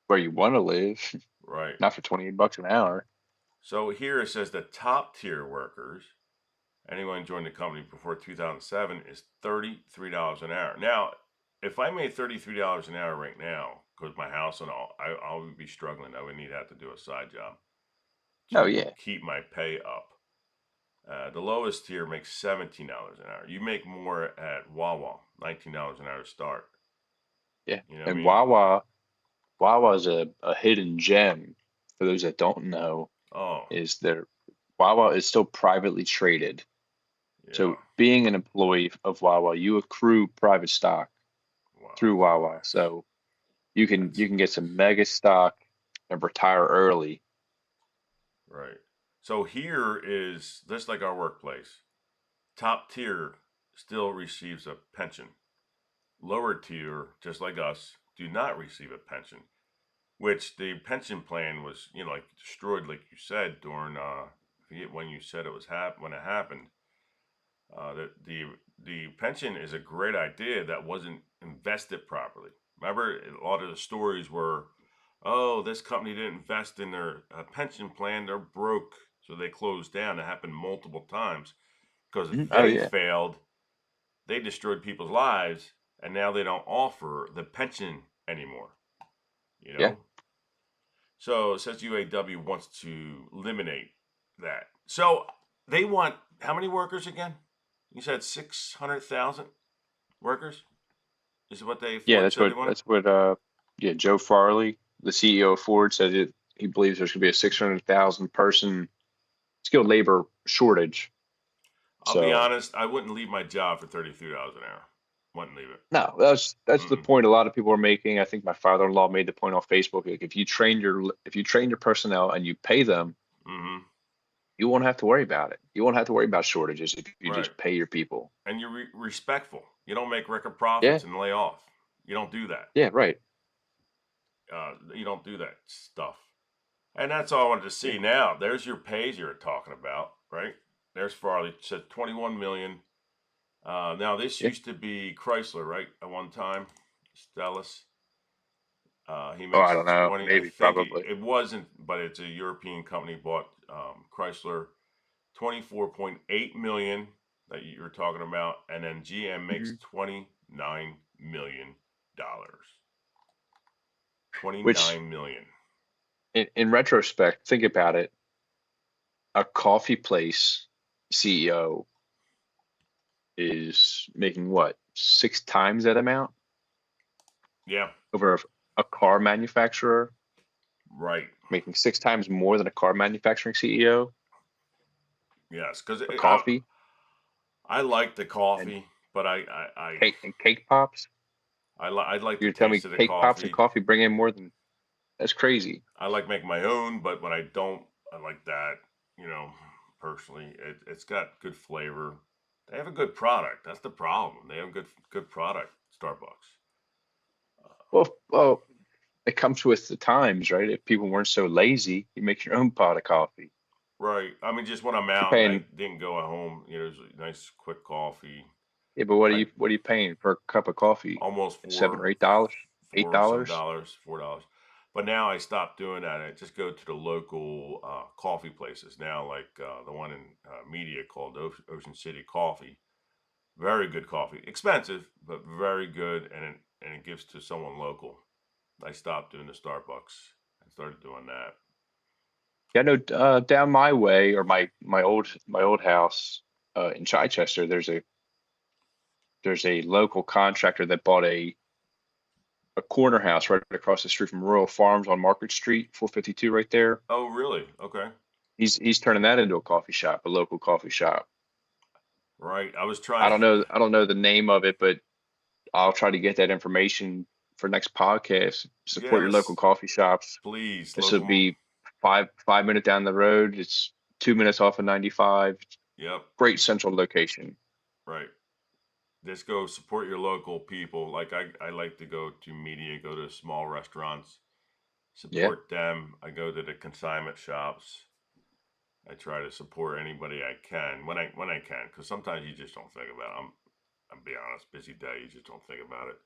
where you want to live, Right. not for $28 an hour. So here it says the top tier workers, anyone joined the company before 2007, is $33 an hour. Now, if I made $33 an hour right now, because my house and all, I would be struggling. I would need to have to do a side job Oh to yeah, keep my pay up. The lowest tier makes $17 an hour. You make more at Wawa, $19 an hour to start. yeah. You know what I And mean? Wawa is a hidden gem for those that don't know. Oh, Is there Wawa is still privately traded. yeah. So being an employee of Wawa, you accrue private stock Wow, through that's Wawa. nice. So That's you can get some mega stock and retire early. right. So here is just like our workplace. Top tier still receives a pension. Lower tier, just like us, do not receive a pension. which the pension plan was, like destroyed, like you said during. I forget when you said it was when it happened. The pension is a great idea that wasn't invested properly. Remember, a lot of the stories were, oh, this company didn't invest in their pension plan; they're broke, so they closed down. It happened multiple times because Mhm. Oh they yeah, failed. They destroyed people's lives, and now they don't offer the pension anymore. You yeah, know, so it says UAW wants to eliminate that. So they want how many workers again? You said 600,000 workers is what they yeah. Ford said they wanted. That's what. Yeah, Joe Farley, the CEO of Ford, said it. He believes there's going to be a 600,000 person skilled labor shortage. I'll be So honest, I wouldn't leave my job for $33 an hour. Wouldn't leave it. no, that's the Mm-mm. point a lot of people are making. I think my father-in-law made the point on Facebook. Like if you train your personnel and you pay them, Mm-hmm. you won't have to worry about it. You won't have to worry about shortages if you Right. just pay your people. And you're respectful. You don't make record Yeah, profits and lay off. You don't do that. yeah, right. You don't do that stuff. And that's all I wanted to Yeah. see. Now, there's your pays you're talking about, right? There's Farley said 21 million. Now this Yeah. used to be Chrysler, right? At one time, Stellis. He Oh, I makes don't know. 20. I Maybe, think it, probably. it wasn't, but it's a European company bought Chrysler 24.8 million that you were talking about, and then GM makes Mhm. $29 million. Which, 29 million. in retrospect, think about it. A coffee place CEO is making what, 6 times that amount Yeah, over a car manufacturer right. making 6 times more than a car manufacturing CEO Yes, because for coffee I like the and coffee, but cake pops. I'd like the You're telling taste me of the cake pops and coffee. coffee bring in more than that's crazy. I like making my own, but when I don't, I like that. You know, personally, it's got good flavor. They have a good product. That's the problem. They have a good product. Starbucks. Well, it comes with the times, right? If people weren't so lazy, you make your own pot of coffee. Right. I mean, just when I'm You're out and I paying, didn't go at home, there's a nice quick coffee. yeah, but I what are you paying for a cup of coffee? almost Seven four or $8? Eight four some dollars? dollars, $4. But now I stopped doing that. I just go to the local coffee places now, like the one in Media called Ocean City Coffee. Very good coffee, expensive but very good, and it gives to someone local. I stopped doing the Starbucks and started doing that. Yeah, I know down my way or my old house in Chichester, there's a local contractor that bought a corner house right across the street from Royal Farms on Market Street, 452 right there. Oh, really? Okay, He's turning that into a coffee shop, a local coffee shop. right. I was trying. I don't know the name of it, but I'll try to get that information for next podcast. Yeah, Support your local let's coffee shops. please This will local. be five minute down the road. It's 2 minutes off of 95. Yep, Great central location. right. Just go support your local people. Like I like to go to Media, go to small restaurants, Yeah, support them. I go to the consignment shops. I try to support anybody I can when I can, because sometimes you just don't think about it. I'm be honest, busy day, you just don't think about it.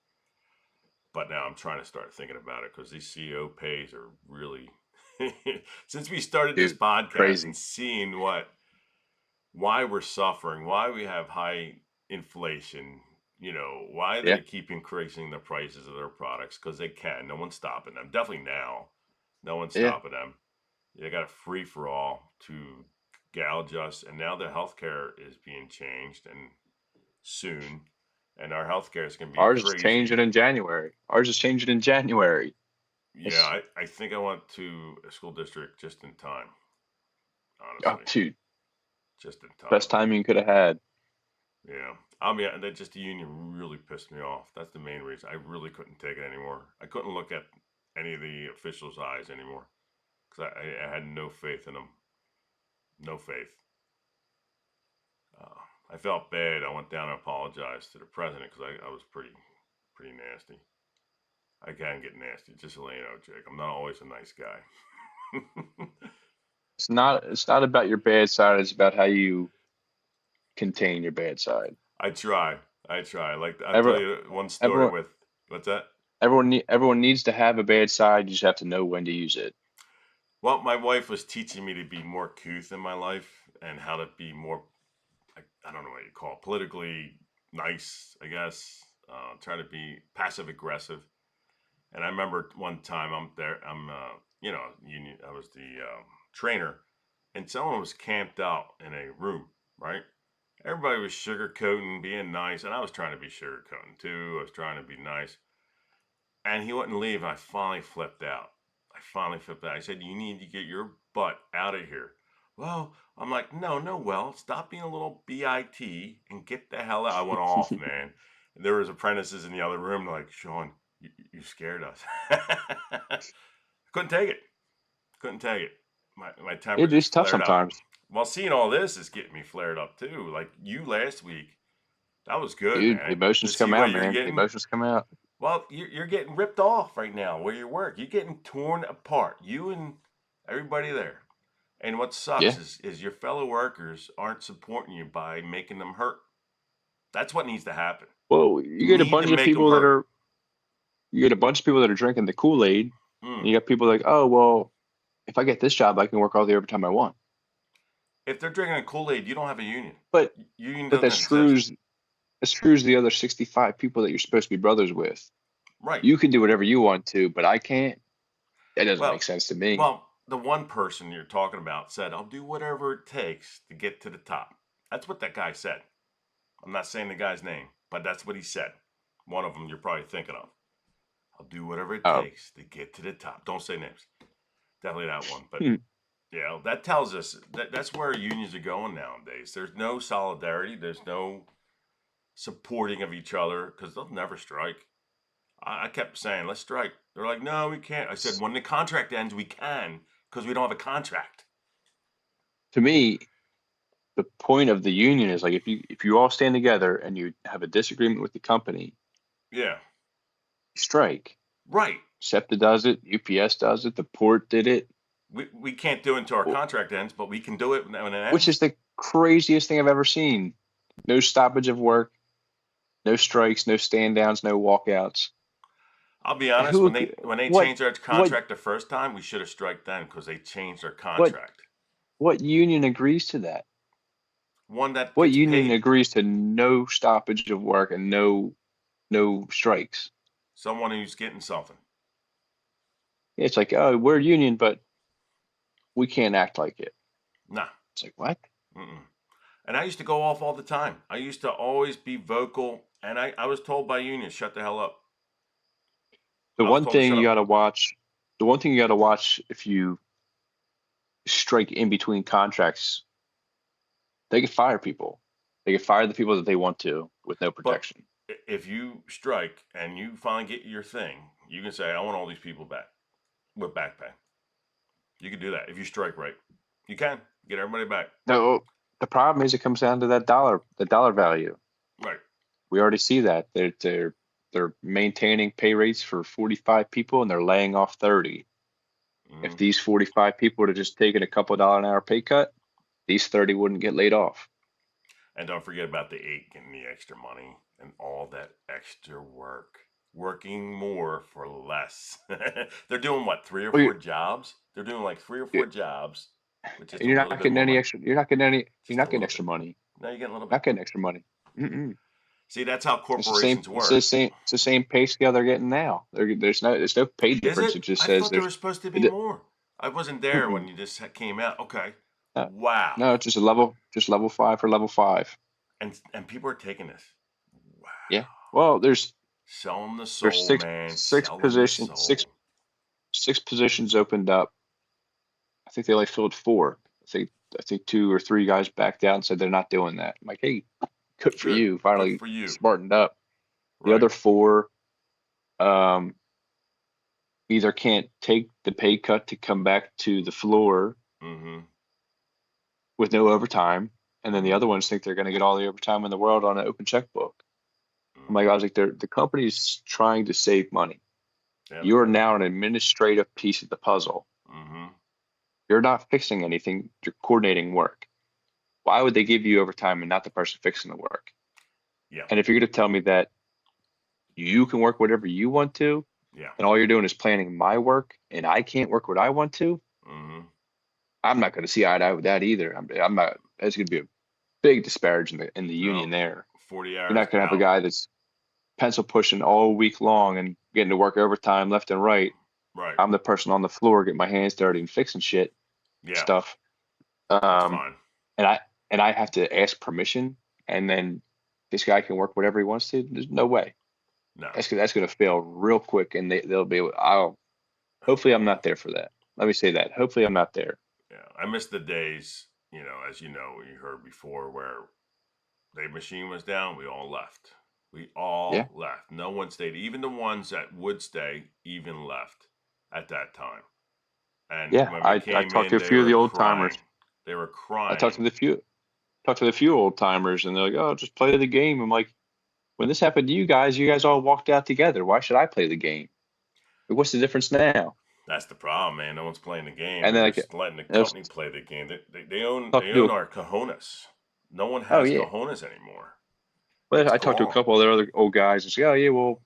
But now I'm trying to start thinking about it because these CEO pays are really. Since we started this dude, podcast and crazy. seeing why we're suffering, why we have high inflation, why Yeah, they keep increasing the prices of their products because they can. No one's stopping them. Definitely now, no one's yeah. stopping them. They got a free for all to gouge us, and now the healthcare is being changed and soon, and our healthcare is going to be Ours is changing crazy. in January. Ours is changing in January. Yeah, It's I think I went to a school district just in time, oh, honestly, dude, just in best time. timing you could have had. Yeah, I mean, that just the union really pissed me off. That's the main reason. I really couldn't take it anymore. I couldn't look at any of the officials' eyes anymore because I had no faith in them. No faith. I felt bad. I went down and apologized to the president because I was pretty nasty. I can get nasty. Just to let you know, Jake. I'm not always a nice guy. It's not about your bad side. It's about how you contain your bad side. I try. I try. Like I'll tell Every, you one story everyone, with what's that? everyone needs to have a bad side. You just have to know when to use it. Well, my wife was teaching me to be more couth in my life and how to be more, I don't know what you call it, politically nice, I guess. Try to be passive aggressive. And I remember one time I was the trainer, and someone was camped out in a room, right? Everybody was sugarcoating, being nice, and I was trying to be sugarcoating too. I was trying to be nice. And he wouldn't leave, and I finally flipped out. I said, "You need to get your butt out of here." Well, I'm like, "No, no, well, stop being a little BIT and get the hell out." I went off, man. And there was apprentices in the other room like, "Sean, you scared us." Couldn't take it. Couldn't take it. My temper just It's tough flared up. sometimes, Well, seeing all this is getting me flared up too. Like you last week, that was good, dude. The man. To emotions see come what out, you're man. The getting. emotions come out. Well, you're getting ripped off right now where you work. You're getting torn apart. You and everybody there. And what sucks Yeah. is your fellow workers aren't supporting you by making them hurt. That's what needs to happen. Well, You need to make them hurt. you get a bunch of people that are drinking the Kool-Aid, and Mm. you got people like, oh well, if I get this job, I can work all the overtime I want. If they're drinking a Kool-Aid, you don't have a union. But Union but doesn't exist. that screws the other 65 people that you're supposed to be brothers with. Right. You can do whatever you want to, but I can't. That doesn't make Well, sense to me. well, the one person you're talking about said, "I'll do whatever it takes to get to the top." That's what that guy said. I'm not saying the guy's name, but that's what he said. One of them you're probably thinking of. "I'll do whatever it Oh, takes to get to the top." Don't say names. Definitely that one. But hmm. yeah, that tells us that's where unions are going nowadays. There's no solidarity. There's no supporting of each other because they'll never strike. I kept saying, "Let's strike." They're like, "No, we can't." I said, "When the contract ends, we can because we don't have a contract." To me, the point of the union is like if you all stand together and you have a disagreement with the company, Yeah, you strike. right. SEPTA does it, UPS does it, the port did it, We can't do it until our contract ends, but we can do it when it which ends. is the craziest thing I've ever seen. No stoppage of work, no strikes, no stand downs, no walkouts. I'll be honest. Who, When they what, changed our what, contract the first time, we should have strike then because they changed our what, contract. what union agrees to that? One that What gets union paid. agrees to no stoppage of work and no strikes? Someone who's getting something. It's like, oh, we're a union, but we can't act like it. Nah. It's like, what? Mm-mm. And I used to go off all the time. I used to always be vocal, and I was told by unions, "Shut the hell up." The I was one told to thing shut you up. got to watch, the one thing you got to watch if you strike in between contracts, they can fire people. They can fire the people that they want to with no But protection. if you strike and you finally get your thing, you can say, "I want all these people back with back pay." You can do that if you strike right. You can get everybody back. No, the problem is it comes down to the dollar value. Right. We already see that they're maintaining pay rates for 45 people and they're laying off 30. If Mm-hmm. these 45 people would have just taken a couple $1 an hour pay cut, these 30 wouldn't get laid off. And don't forget about the ache and the extra money and all that extra work. Working more for less. They're doing what, three or Well, four jobs? They're doing like three or four jobs with just a you're little not bit getting more any money. extra. You're Just a not getting little bit. extra money. No, you're getting a little bit. Not getting extra money. Mm-mm. See, that's how It's the same. corporations work. It's the same pay scale they're getting now. There's no pay Is difference. it? It just I says thought there there's. was supposed to be It, more. I wasn't there mm-mm. when you just came out. Okay. No, Wow. no, it's just level 5 for level 5. And people are taking this. Wow. Yeah. Well, Selling the there's soul, man. six Selling the positions soul. six positions opened up. I think they only filled 4. I think 2 or 3 guys backed out and said they're not doing that. I'm like, hey, good for Good. you. Good Finally for you. smartened up. The Right. other 4 um, either can't take the pay cut to come back to the floor Mm-hmm. with no overtime, and then the Mm-hmm. other ones think they're going to get all the overtime in the world on an open checkbook. Oh my God, I was like, the company's trying to save money. Yeah, the You're coaching. now an administrative piece of the puzzle. Mm-hmm. You're not fixing anything. You're coordinating work. Why would they give you overtime and not the person fixing the work? Yeah. And if you're going to tell me that you can work whatever you want to, Yeah. and all you're doing is planning my work, and I can't work what I want to, Mm-hmm. I'm not going to see eye to eye with that either. I'm not. That's going to be a big disparage in the union No. there. 40 You're hours not going to have a out. guy that's pencil pushing all week long and getting to work overtime left and right. Right. I'm the person on the floor getting my hands dirty and fixing Yeah. stuff. That's Um, fine. and I have to ask permission, and then this guy can work whatever he wants to. There's no way. No. That's going to fail real quick, and they'll be able. I'll hopefully I'm not there for that. Let me say that. Hopefully I'm not there. Yeah. I miss the days, as you know, you heard before, where the machine was down, we all left. We Yeah, all left. No one stayed. Even the ones that would stay even left at that time. And yeah. when we I came talked to in, a they few of were the old crying. timers. They were I crying. talked to the few old timers, and they're like, "Oh, just play the game." I'm like, when this happened to you guys all walked out together. Why should I play the game? Like, what's the difference now? That's the problem, man. No one's playing the game. And They're then just letting the I was company play the game. They own they talking to own our cojones. No one oh has yeah. cojones anymore. Well, It's I talked to a gone. couple of their other old guys and say, "Oh yeah, well,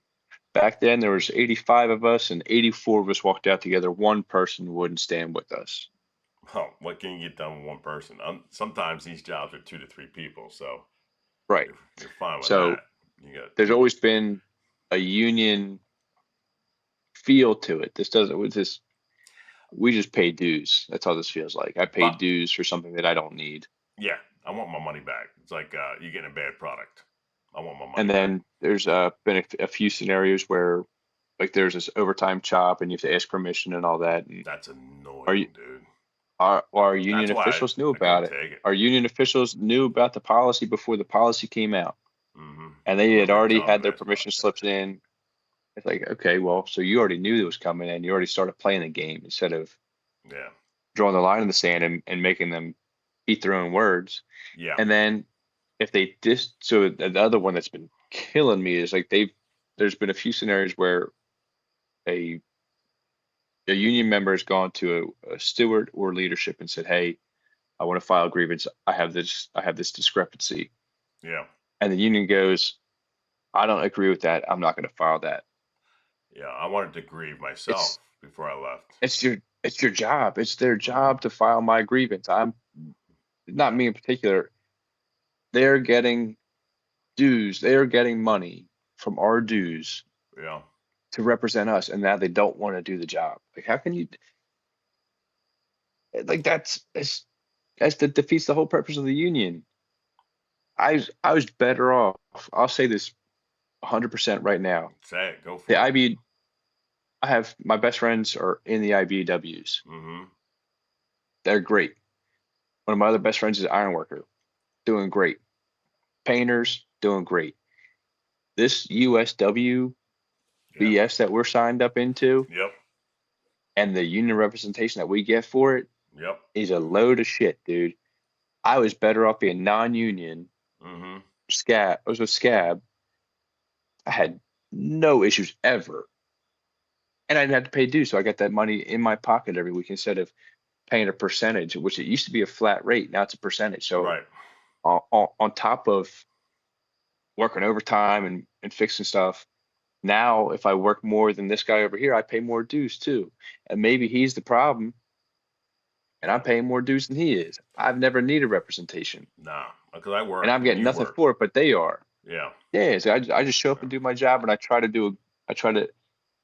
back then there was 85 of us and 84 of us walked out together. One person wouldn't stand with us." Oh, what can you get done with one person? Sometimes these jobs are 2 to 3 people, so Right. you're fine with So that. You got there's always been a union feel to it. This doesn't, with this, we just pay dues. That's how this feels like. I paid but dues for something that I don't need. yeah, I want my money back. It's like you're getting a bad product. I want my And money back. then there's been a few scenarios where like there's this overtime chop and you have to ask permission and all that. And That's are you, annoying, dude. our That's union why officials knew I couldn't about it. take it. Our union officials knew about the policy before the policy came out, Hmm. and I they had remember you already telling had me their last permission podcast. slips in. It's like, okay, well, so you already knew it was coming and you already started playing the game instead of Yeah, drawing the line in the sand and making them eat their own words. yeah, And then if they so the other one that's been killing me is like there's been a few scenarios where a a union member has gone to a steward or leadership and said, "Hey, I want to file a grievance. I have this discrepancy." yeah, And the union goes, "I don't agree with that. I'm not going to file that." yeah. I wanted to grieve myself It's before I left. it's your job. It's their Hmm. job to file my grievance. I'm not Yeah, me in particular. They're getting dues. They are getting money from our dues yeah, to represent us, and now they don't want to do the job. Like, how can you like that's that defeats the whole purpose of the union. I was better off. I'll say this 100% right now. say it. Go The for it. IB, I have my best friends are in the IBWs. Hmm. They're great. One of my other best friends is an iron worker, doing great. Painters, doing great. This USW Yeah. BS that we're signed up into Yep. and the union representation that we get for it Yep. is a load of shit, dude. I was better off being non-union Hmm. scab. I was with scab. I had no issues ever, and I didn't have to pay dues, so I got that money in my pocket every week instead of paying a percentage, which it used to be a flat rate. Now it's a percentage. So Right. on top of working overtime and fixing stuff, now if I work more than this guy over here, I pay more dues too. And maybe he's the problem, and I'm Yeah. paying more dues than he is. I've never needed representation, Nah, because I and work I'm and getting you nothing work. for it, but they are. Yeah. Yeah, so I just show up Yeah. and do my job, and I try to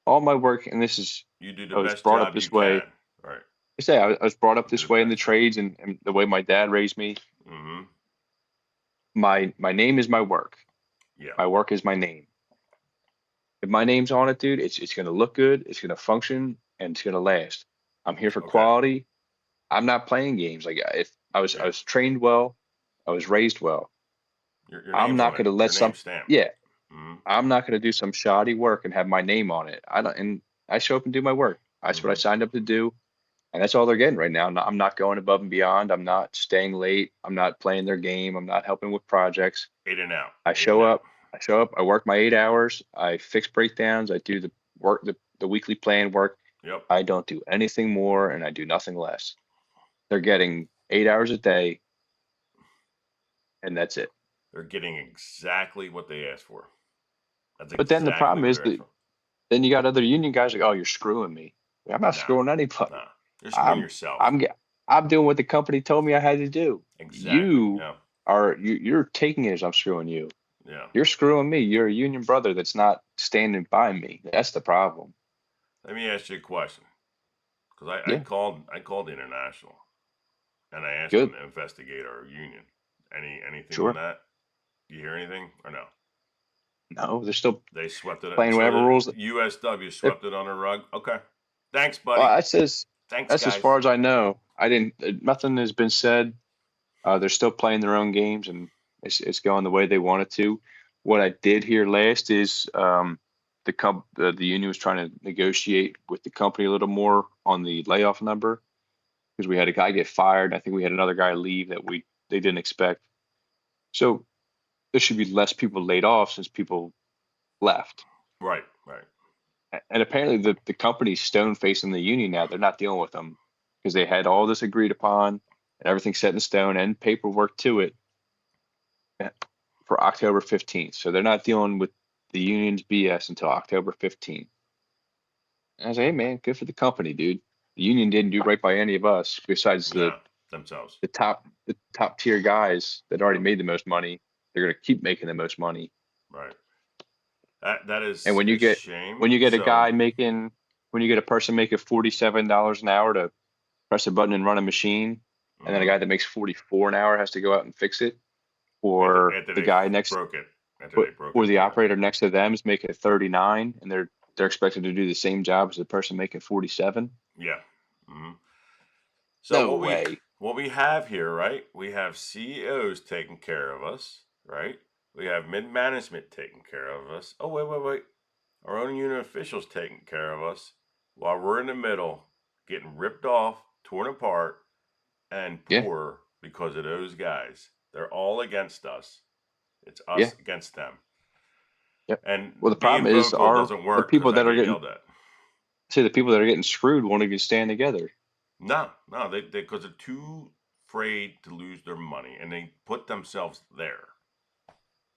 all my work, and this is You do the I was best brought up job you this way. can. Right. I say I was brought up You do this the way in the best job. trades and the way my dad raised me. Hmm. My name is my work. Yeah. My work is my name. If my name's on it, dude, it's gonna look good, it's gonna function, and it's gonna last. I'm here for Okay. quality. I'm not playing games. Like if I Yeah. was trained well, I was raised well. Your I'm name's not on it. gonna let Your some name's stamped. yeah, Hmm. I'm not gonna do some shoddy work and have my name on it. I don't and I show up and do my work. That's what I Hmm. signed up to do. And that's all they're getting right now. I'm not going above and beyond. I'm not staying late. I'm not playing their game. I'm not helping with projects. Eight and out. I Eight and show out. up. I show up. I work my 8 hours. I fix breakdowns. I do the work, the weekly plan work. Yep. I don't do anything more and I do nothing less. They're getting 8 hours a day, and that's it. They're getting exactly what they asked for. That's But then the exactly problem what is they're asked that for. then you got other union guys like, oh, you're screwing me. I'm not Nah, screwing anybody. nah. You're screwing I'm yourself. I'm ge- I'm doing what the company told me I had to do. Exactly. You Yeah. you're taking it as I'm screwing you. Yeah. You're screwing me. You're a union brother that's not standing by me. That's the problem. Let me ask you a question. Because Yeah, I called International and I asked them good. to investigate our union. Anything on Sure. that? Do you hear anything or no? No, they're still They swept it. playing So whatever the rules. USW They're, swept it on the rug. Okay. Thanks, well, buddy. Thanks, that's as guys. far as I know. I didn't. Nothing has been said. They're still playing their own games, and it's going the way they want it to. What I did hear last is the union was trying to negotiate with the company a little more on the layoff number because we had a guy get fired. I think we had another guy leave that they didn't expect. So there should be less people laid off since people left. Right. Right. And apparently the company's stone facing the union now. They're not dealing with them because they had all this agreed upon and everything set in stone and paperwork to it for October 15th. So they're not dealing with the union's BS until October 15th. And I was like, hey man, good for the company, dude. The union didn't do right by any of us besides No, themselves. the top tier guys that already Yep. made the most money. They're gonna keep making the most money. Right. That And is a shame. when you get a So guy making when you get a person making $47 an hour to press a button and run a machine, and then a mhm. guy that makes 44 an hour has to go out and fix it, or After the they guy next broke it. After they broke or it. the Yeah. operator next to them is making 39 and they're expected to do the same job as the person making 47. Yeah. hmm So No way. what we have here, right? We have CEOs taking care of us, right? We have mid management taking care of us. Oh wait. Our own unit officials taking care of us while we're in the middle, getting ripped off, torn apart, and Yeah, poor because of those guys. They're all against us. It's yeah, us against them. yeah. And Well, the being problem is vocal our doesn't the work because people I that are get getting yelled at. the people that are getting screwed won't even stand together. No, they because they're too afraid to lose their money, and they put themselves there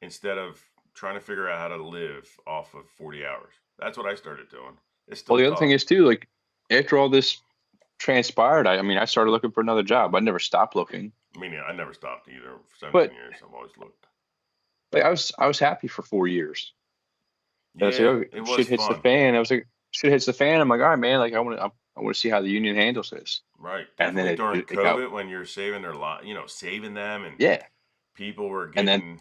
instead of trying to figure out how to live off of 40 hours. That's what I started doing. It's Well, still the other thing tough. is too, like after all this transpired, I mean, I started looking for another job. I never stopped looking, I mean, I never stopped either. For 17 but years, I've always looked. like I was happy for 4 years. And I said, Yeah, oh, it was shit hits the fun. fan. I was like, shit hits the fan. I'm like, all right, man. Like I want to see how the union handles this. Right. And then Definitely during it got COVID when you're saving their lot, saving them, and yeah. people were And then getting,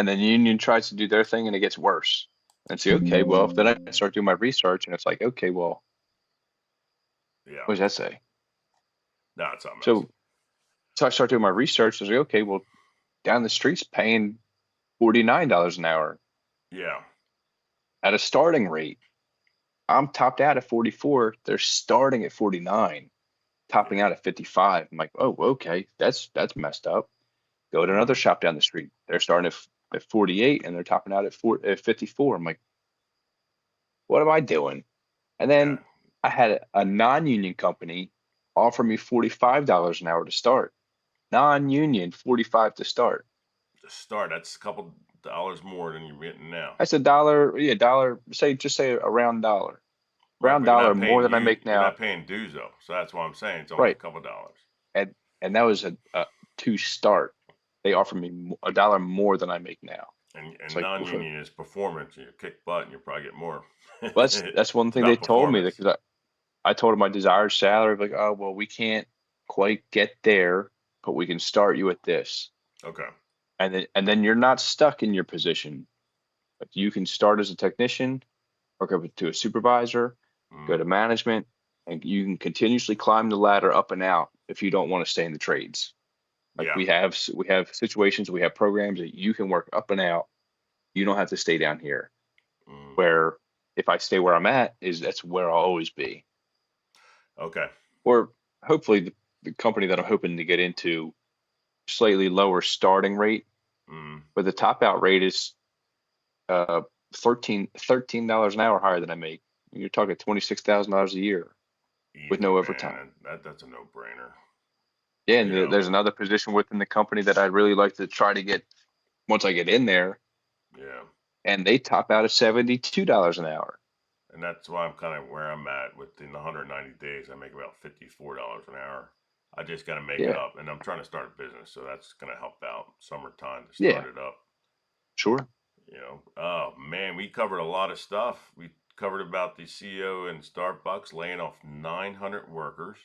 the union tries to do their thing and it gets worse. And say, okay, well, if then I start doing my research and it's like, okay, well, yeah, what does that say? no, it's something else. So I start doing my research. I was like, okay, well, down the street's paying $49 an hour Yeah. at a starting rate. I'm topped out at 44. They're starting at 49, topping Yeah. out at 55. I'm like, oh, okay, that's messed up. Go to another Mm, shop down the street. They're starting at 48 and they're topping out at 54. I'm like, what am I doing? And yeah. then I had a non-union company offer me $45 an hour to start. Non-union, 45 to start. To start, that's a couple dollars more than you're getting now. That's a dollar, yeah, dollar, just say a round dollar. Right, Round but you're dollar not more paying than I you. make You're now. not paying dues though, so that's why I'm saying it's only a Right. couple dollars. And that was a to start. They offered me a dollar more than I make now. And It's like, well, non-union is performance. You kick butt, and you probably get more. that's one It's thing they about told me performance. because I told them my desired salary. Like, oh, well, we can't quite get there, but we can start you at this. Okay. And then you're not stuck in your position. Like you can start as a technician, work up to a supervisor, go Mm, to management, and you can continuously climb the ladder up and out if you don't want to stay in the trades. Like yeah. we have situations, we have programs that you can work up and out. You don't have to stay down here. Mm, Where if I stay where I'm at, that's where I'll always be. okay. Or hopefully the company that I'm hoping to get into slightly lower starting rate, Mm, but the top out rate is uh $13 an hour higher than I make. You're talking $26,000 a year with Easy, no overtime. man. That's a no-brainer. Yeah, You and know, there's another position within the company that I'd really like to try to get once I get in there, yeah. and they top out at $72 an hour. And that's why I'm kind of where I'm at. Within 190 days, I make about $54 an hour. I just got to make it Yeah, up. And I'm trying to start a business, so that's going to help out. Summertime to yeah, start it up. sure. Oh man, we covered a lot of stuff. We covered about the CEO in Starbucks laying off 900 workers,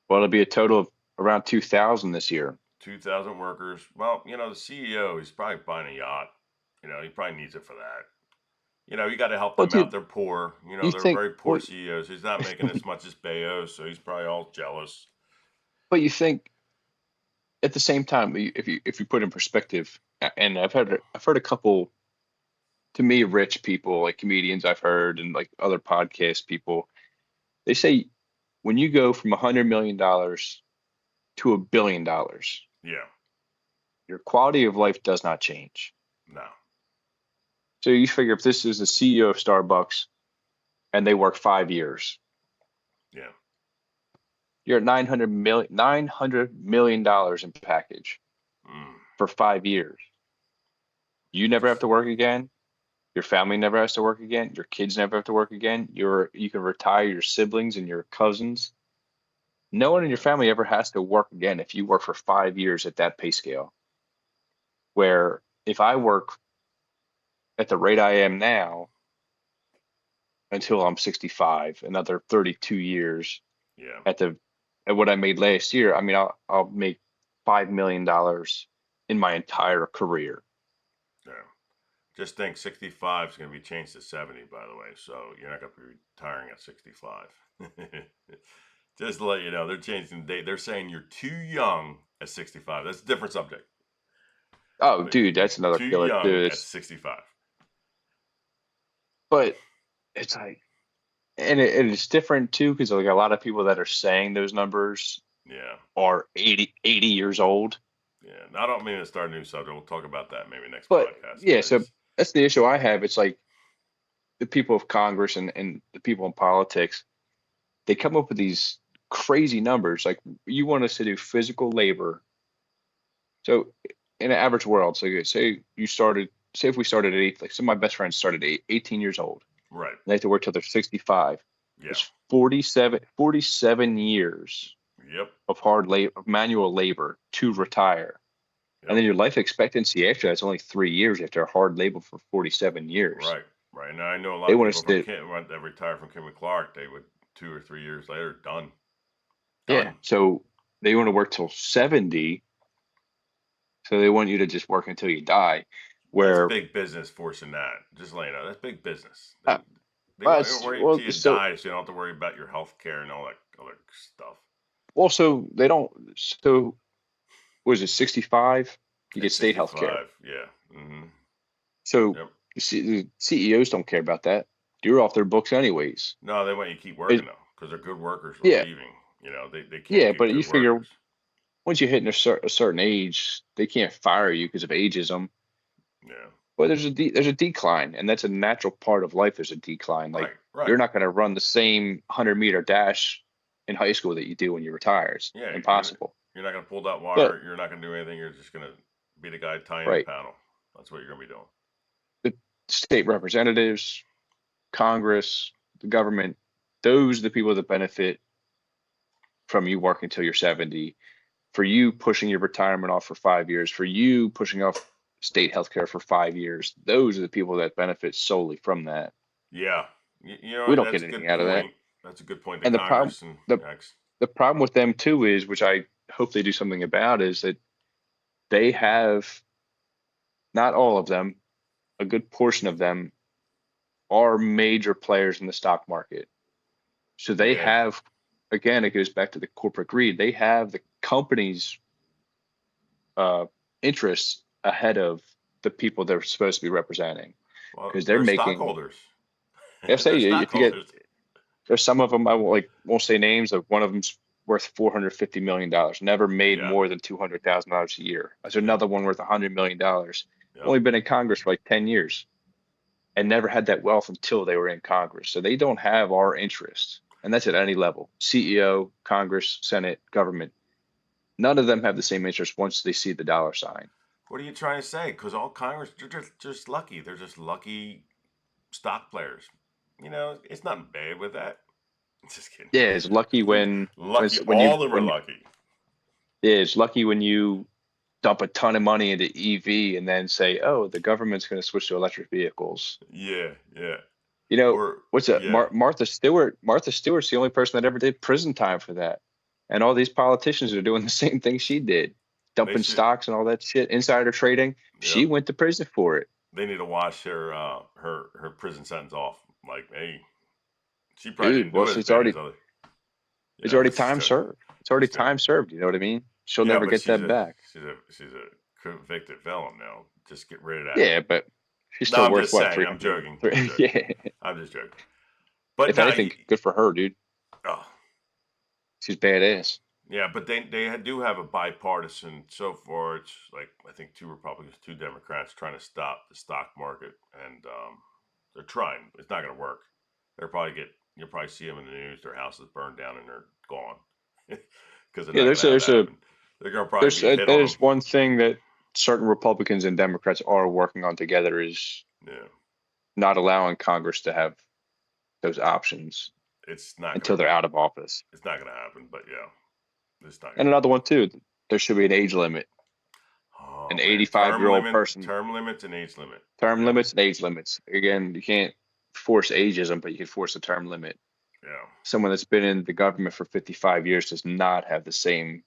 Well, it'll be a total of around 2,000 this year. 2,000 workers. Well, the CEO, he's probably buying a yacht. He probably needs it for that. You got to help Well, them out. dude, They're poor. you They're think, very poor well, CEOs. He's not making as much as Bezos, so he's probably all jealous. but you think at the same time, if you put in perspective, and I've heard a couple, to me, rich people like comedians I've heard and like other podcast people, they say when you go from $100 million to $1 billion, Yeah, your quality of life does not change. no, So you figure if this is the CEO of Starbucks and they work 5 years, yeah, you're at $900 million in package mm, for 5 years. You never have just to work again. Your family never has to work again. Your kids never have to work again. You can retire your siblings and your cousins. No one in your yeah, family ever has to work again if you work for 5 years at that pay scale. Where if I work at the rate I am now until I'm 65, another 32 years yeah, at the at what I made last year, I mean, I'll make $5 million in my entire career. yeah. Just think 65 is going to be changed to 70, by the way. So you're not going to be retiring at 65. Just to let you know, they're changing the date. They're saying you're too young at 65. That's a different subject. Oh, But dude, you're that's another too killer young too. at 65. But it's like, and it's different too because like a lot of people that are saying those numbers Yeah. are 80 years old. Yeah. I don't mean to start a new subject. We'll talk about that maybe next But podcast. yeah, But so that's the issue I have. It's like the people of Congress and the people in politics, they come up with these crazy numbers. Like you want us to do physical labor. So in an average world, so say if we started at like some of my best friends started at 18 years old. right. They have to work till they're 65. Yeah. It's 47 years Yep. of hard labor, of manual labor to retire. And Yep. then your life expectancy after that's only 3 years after hard labor for 47 years. Right. Right. Now I know a lot They of want people us from to, Kim that retired from Kim Clark. They would 2 or 3 years later done. yeah. Done. So they want to work till 70. So they want you to just work until you die. That's Where, big business forcing that. Just letting you know, that's big business. uh, They want you to wait well, until you so die, so you don't have to worry about your health care and all that other stuff. also they don't, so was it 65? You get It's state health care. 65. Yeah. Mm-hmm. So Yep. the CEOs don't care about that. You're off their books anyways. No, they want you to keep It, working though, because they're good workers are yeah, leaving. They can't yeah, get but you good figure workers. once you hit a certain age, they can't fire you because of ageism. Yeah. But there's a decline, and that's a natural part of life. There's a decline. Like Right. Right. you're not going to run the same 100-meter dash in high school that you do when you retire. It's Yeah. impossible. You're not gonna pull that But water. You're not gonna do anything. You're just gonna be the guy tying the right, paddle. That's what you're gonna be doing. the state representatives, Congress, the government, those are the people that benefit from you working until you're 70, for you pushing your retirement off for 5 years, for you pushing off state healthcare for 5 years. Those are the people that benefit solely from that. Yeah. We don't That's get a anything good out of that. point. That's a good point. The And Congress and the X. the problem with them too is, which I hope they do something about, is that they have, not all of them, a good portion of them are major players in the stock market. So they Yeah. have, again, it goes back to the corporate greed. They have the company's uh, interests ahead of the people they're supposed to be representing Well, because they're they're making. stockholders. If say They're if you get, stockholders. there's some of them I won't say names. Like one of them's worth $450 million, never made Yeah. more than $200,000 a year. There's Yep. another one worth $100 million, Yep. only been in Congress for like 10 years. and never had that wealth until they were in Congress. So they don't have our interest. And that's at any level: CEO, Congress, Senate, government. None of them have the same interest once they see the dollar sign. What are you trying to say? Because all Congress, they're just lucky. They're just lucky stock players. You know, it's nothing bad with that. Just Yeah, it's lucky kidding. when Lucky. when you All of them are when lucky. yeah, it's lucky when you dump a ton of money into EV and then say, "Oh, the government's going to switch to electric vehicles." Yeah, yeah. You know, Or what's that? yeah, Martha Stewart. Martha Stewart's the only person that ever did prison time for that. And all these politicians are doing the same thing she did, they dumping should. stocks and all that shit, insider trading. She Yep. went to prison for it. They need to wash her prison sentence off. Like, hey, she probably Dude, didn't well, do as bad as other. You it's know, already just time joking. served. It's already Just joking. time served. You know what I mean? She'll Yeah, never but get that back. she's a convicted felon now. Just get rid of that. Yeah, but she's No, still I'm worth just what, saying. I'm 300? joking. I'm joking. Yeah. I'm just joking. But If no, anything, good for her, dude. oh, She's badass. yeah, but they do have a bipartisan so far. It's like I think two Republicans, two Democrats trying to stop the stock market, and they're trying. It's not going to work. They'll probably get. You'll probably see them in the news. Their house is burned down and they're gone because they're Yeah, not going to have there's that a happen. They're going to probably be hit that on them. is one thing that certain Republicans and Democrats are working on together is Yeah, not allowing Congress to have those options it's not going until to. they're out of office. It's not going to happen. But yeah, it's not going And to another happen. one too, there should be an age limit. Oh An man, 85-year-old person, term limits, and age limit. term Yep. limits and age limits. Again, you can't force ageism, but you can force a term limit. Yeah. Someone that's been in the government for 55 years does not have the same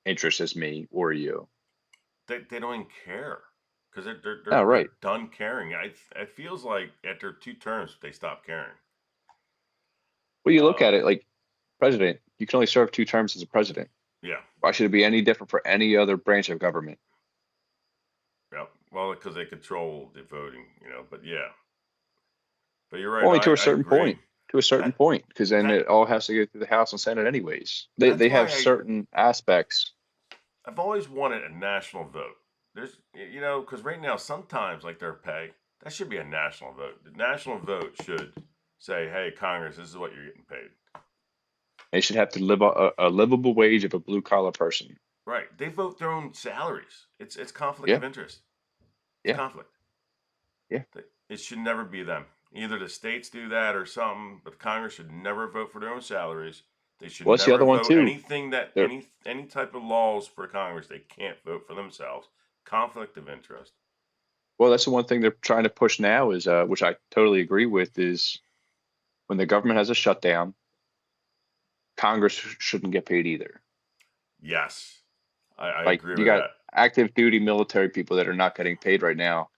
interest as me or you. They don't even care because Oh, right. they're done caring. It feels like after two terms they stop caring. Well, you look Uh, at it like president, you can only serve 2 terms as a president. yeah, Why should it be any different for any other branch of government? yeah. Well, because they control the voting, you know. But yeah, but you're right. Only to a I certain agree. point. To a certain That point, because then that it all has to go through the House and Senate anyways. that's They why have certain aspects. I've always wanted a national vote. There's you know because right now sometimes like their pay that should be a national vote. The national vote should say, hey Congress, this is what you're getting paid. They should have to live a livable wage of a blue collar person. Right. They vote their own salaries. It's conflict Yeah, of interest. It's yeah, conflict. yeah. It should never be them. Either the states do that or something, but Congress should never vote for their own salaries. They should Well, that's the never other one vote too. anything that There, any type of laws for Congress. They can't vote for themselves. Conflict of interest. well, that's the one thing they're trying to push now is, which I totally agree with, is when the government has a shutdown, Congress shouldn't get paid either. Yes, I Like agree you with got that. active duty military people that are not getting paid right now,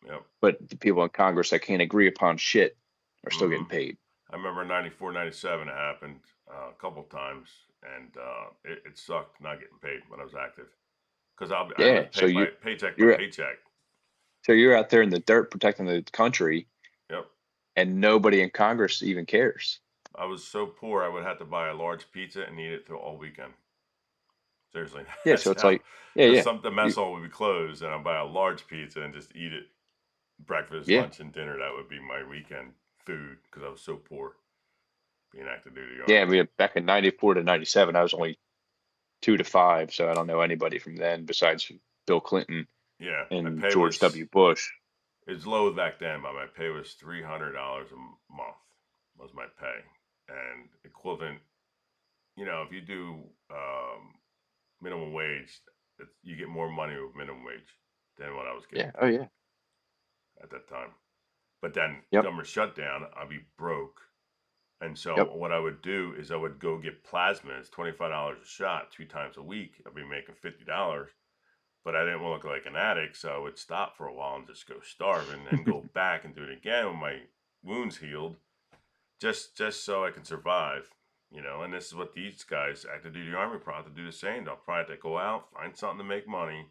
Yep. but the people in Congress that can't agree upon shit are still Hmm. getting paid. I remember 94, 97. It happened a couple times, and it sucked not getting paid when I was active because I Yeah, live by paycheck by you're paycheck. you're out there in the dirt protecting the country, Yep. and nobody in Congress even cares. I was so poor I would have to buy a large pizza and eat it through all weekend. Seriously, Yeah, that's so it's how. like, yeah, Because yeah, some the mess you, hall would be closed, and I'd buy a large pizza and just eat it breakfast, yeah, lunch, and dinner. That would be my weekend food because I was so poor being active duty yeah. army. Back in '94 to '97, I was only 2 to 5, so I don't know anybody from then besides Bill Clinton Yeah, my and pay George W. Bush. it was low back then, but my pay was $300 a month was my pay, and equivalent. You know, if you do minimum wage, you get more money with minimum wage than what I was getting Yeah, oh yeah, at that time. But then yep, government shutdown, I'd be broke. And so yep. what I would do is I would go get plasmas, $25 a shot, 2 times a week. I'd be making $50, but I didn't want to look like an addict, so I would stop for a while and just go starve and then go back and do it again when my wounds healed, just so I can survive. You know, and this is what these guys, active duty army, probably have to do the same. They'll probably have to go out, find something to make money,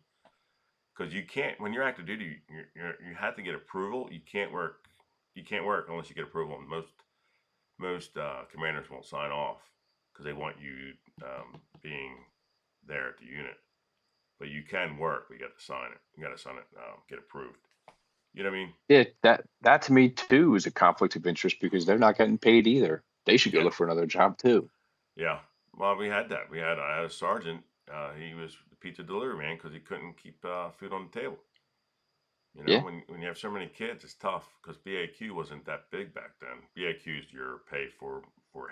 because you can't when you're active duty, you have to get approval. You can't work unless you get approval. And most commanders won't sign off because they want you being there at the unit. But you can work. But you got to sign it. You got to sign it. Get approved. You know what I mean? Yeah, that to me too is a conflict of interest because they're not getting paid either. They should go Yeah, look for another job too. yeah. Well, we had that. I had a sergeant. He was the pizza delivery man because he couldn't keep food on the table. You know, Yeah. when you have so many kids, it's tough because BAQ wasn't that big back then. BAQ is your pay for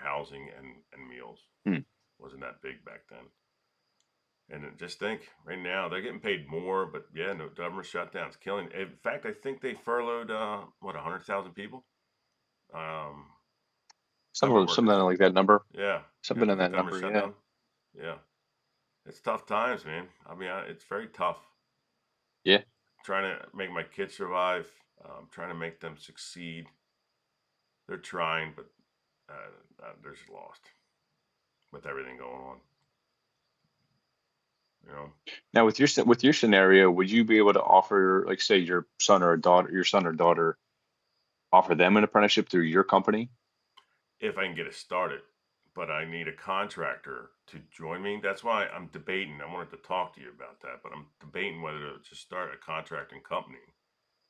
housing and meals. Hmm. Wasn't that big back then. And just think, right now they're getting paid more, but yeah, no government shutdown's killing. In fact, I think they furloughed 100,000 people, um, government Something workers. like that number. Yeah, yeah, Something in because the that government number. Yeah. shutdown. Yeah, it's tough times, man. It's very tough. Yeah. Trying to make my kids survive, trying to make them succeed. They're trying, but they're just lost with everything going on. You know, Now with your scenario, would you be able to offer, like, say, your son or daughter, offer them an apprenticeship through your company? if I can get it started, but I need a contractor to join me. That's why I'm debating. I wanted to talk to you about that, but I'm debating whether to just start a contracting company,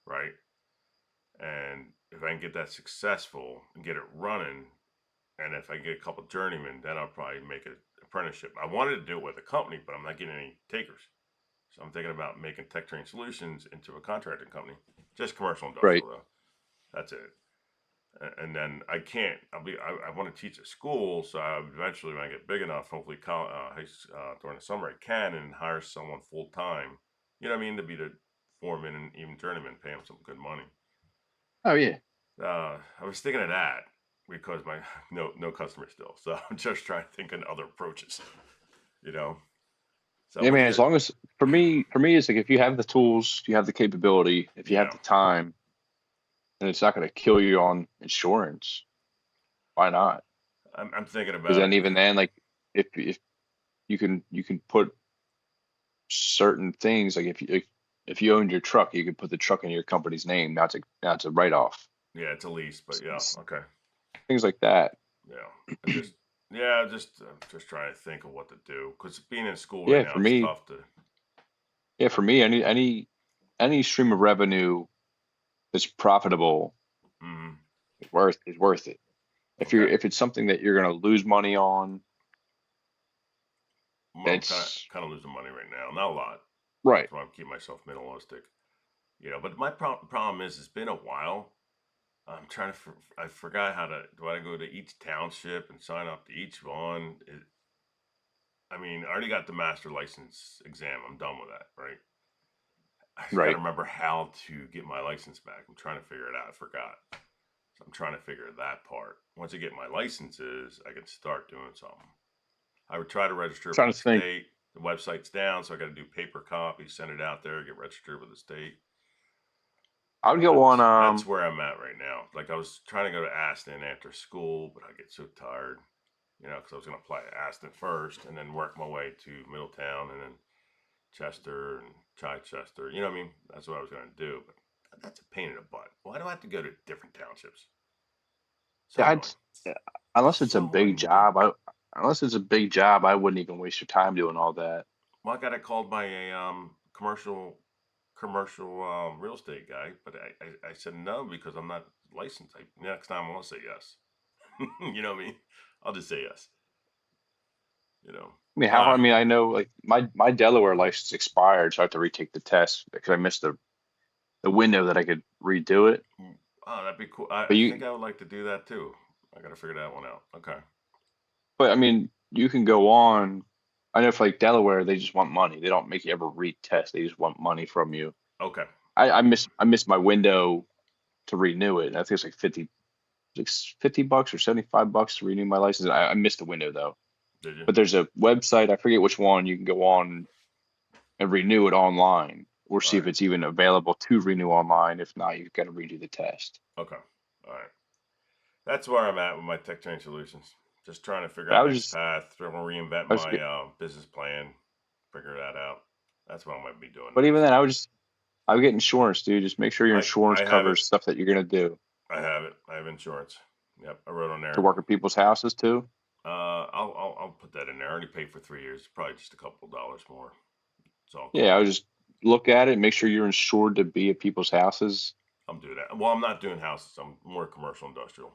right? And if I can get that successful and get it running, and if I get a couple journeymen, then I'll probably make an apprenticeship. I wanted to do it with a company, but I'm not getting any takers. So I'm thinking about making Tech Train Solutions into a contracting company, just commercial Right. industrial though. That's it. And then I can't. I want to teach at school, so eventually, when I get big enough, hopefully, during the summer, I can and hire someone full time. You know what I mean? To be the foreman and even journeyman, pay them some good money. Oh yeah. I was thinking of that because my no customer still, so I'm just trying to think of other approaches. You know. So Yeah, what do man, as you? long as for me it's like if you have the tools, you have the capability, if you have Yeah, the time, and it's not going to kill you on insurance, why not? I'm thinking Because about then it. even then, like, if you can put certain things, like if you owned your truck, you could put the truck in your company's name. Now it's a write off. Yeah, it's a lease, but yeah, okay. Things like that. Yeah, I just yeah, just trying to think of what to do because being in school right Yeah, now, for it's me, tough to. yeah, for me, any stream of revenue that's profitable Mm, is worth it. okay, If it's something that you're going to lose money on, well, I'm that's kind of losing money right now, not a lot. right. That's why I'm keeping myself minimalistic. You know, but my problem is it's been a while. I'm trying to. I forgot how to. Do I go to each township and sign up to each one? I already got the master license exam. I'm done with that, right? I just got to Right. remember how to get my license back. I'm trying to figure it out. I forgot. So I'm trying to figure that part. Once I get my licenses, I can start doing something. I would try to register for Trying the to think. state. The website's down, so I got to do paper copies, send it out there, get registered with the state. I would go on. That's where I'm at right now. Like I was trying to go to Aston after school, but I get so tired, because I was going to apply to Aston first and then work my way to Middletown and then Chester and Chichester. You know what I mean? That's what I was going to do, but that's a pain in the butt. Why do I have to go to different townships? So I'd, annoying. unless it's a So big job, annoying. I wouldn't even waste your time doing all that. Well, I got it called by a commercial real estate guy, but I said no because I'm not licensed. Next time I'll say yes. You know what I mean? I'll just say yes. You know. I mean, Uh, I know, like, my Delaware license expired, so I have to retake the test because I missed the window that I could redo it. oh, that'd be cool. But I think I would like to do that too. I got to figure that one out. Okay. I mean, you can go on. I know for, like, Delaware, they just want money. They don't make you ever retest. They just want money from you. Okay. I missed my window to renew it. I think it's like $50 or $75 to renew my license. I missed the window though. Did you? But there's a website, I forget which one, you can go on and renew it online or All see if right. it's even available to renew online. If not, you've got to redo the test. Okay. All right. That's where I'm at with my tech change solutions. Just trying to figure But I out was next just, path. Trying to reinvent I was, my business plan. Figure that out. That's what I might be doing but even next. then, I would get insurance, dude. Just make sure your insurance I have it. covers stuff that you're gonna do I have it. I have insurance. Yep. I wrote on to there. work at people's houses too. I'll put that in there. I already paid for 3 years. Probably just a couple of dollars more. It's all Yeah, good. I would just look at it, make sure you're insured to be at people's houses. I'm doing that. Well, I'm not doing houses. I'm more commercial industrial.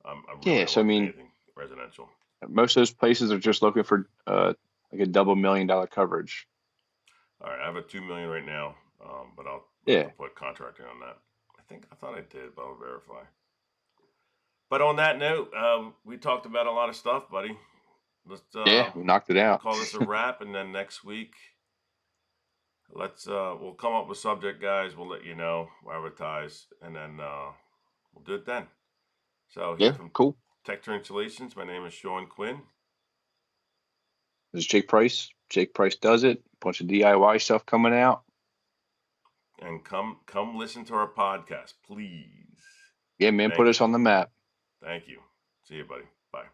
I really Yeah, don't so I want to do mean, anything residential. most of those places are just looking for like a double $1 million coverage. All right, I have a $2 million right now, but I'll have Yeah. to put contracting on that. I thought I did, but I'll verify. But on that note, we talked about a lot of stuff, buddy. Let's Yeah, we knocked it out. call this a wrap, and then next week, we'll come up with subject, guys. We'll let you know, we'll advertise, and then we'll do it then. So here Yeah, from cool. Tech Translations, my name is Sean Quinn. This is Jake Price. Jake Price does it. Bunch of DIY stuff coming out. And come listen to our podcast, please. Yeah, man, put Thank us you. on the map. Thank you. See you, buddy. Bye.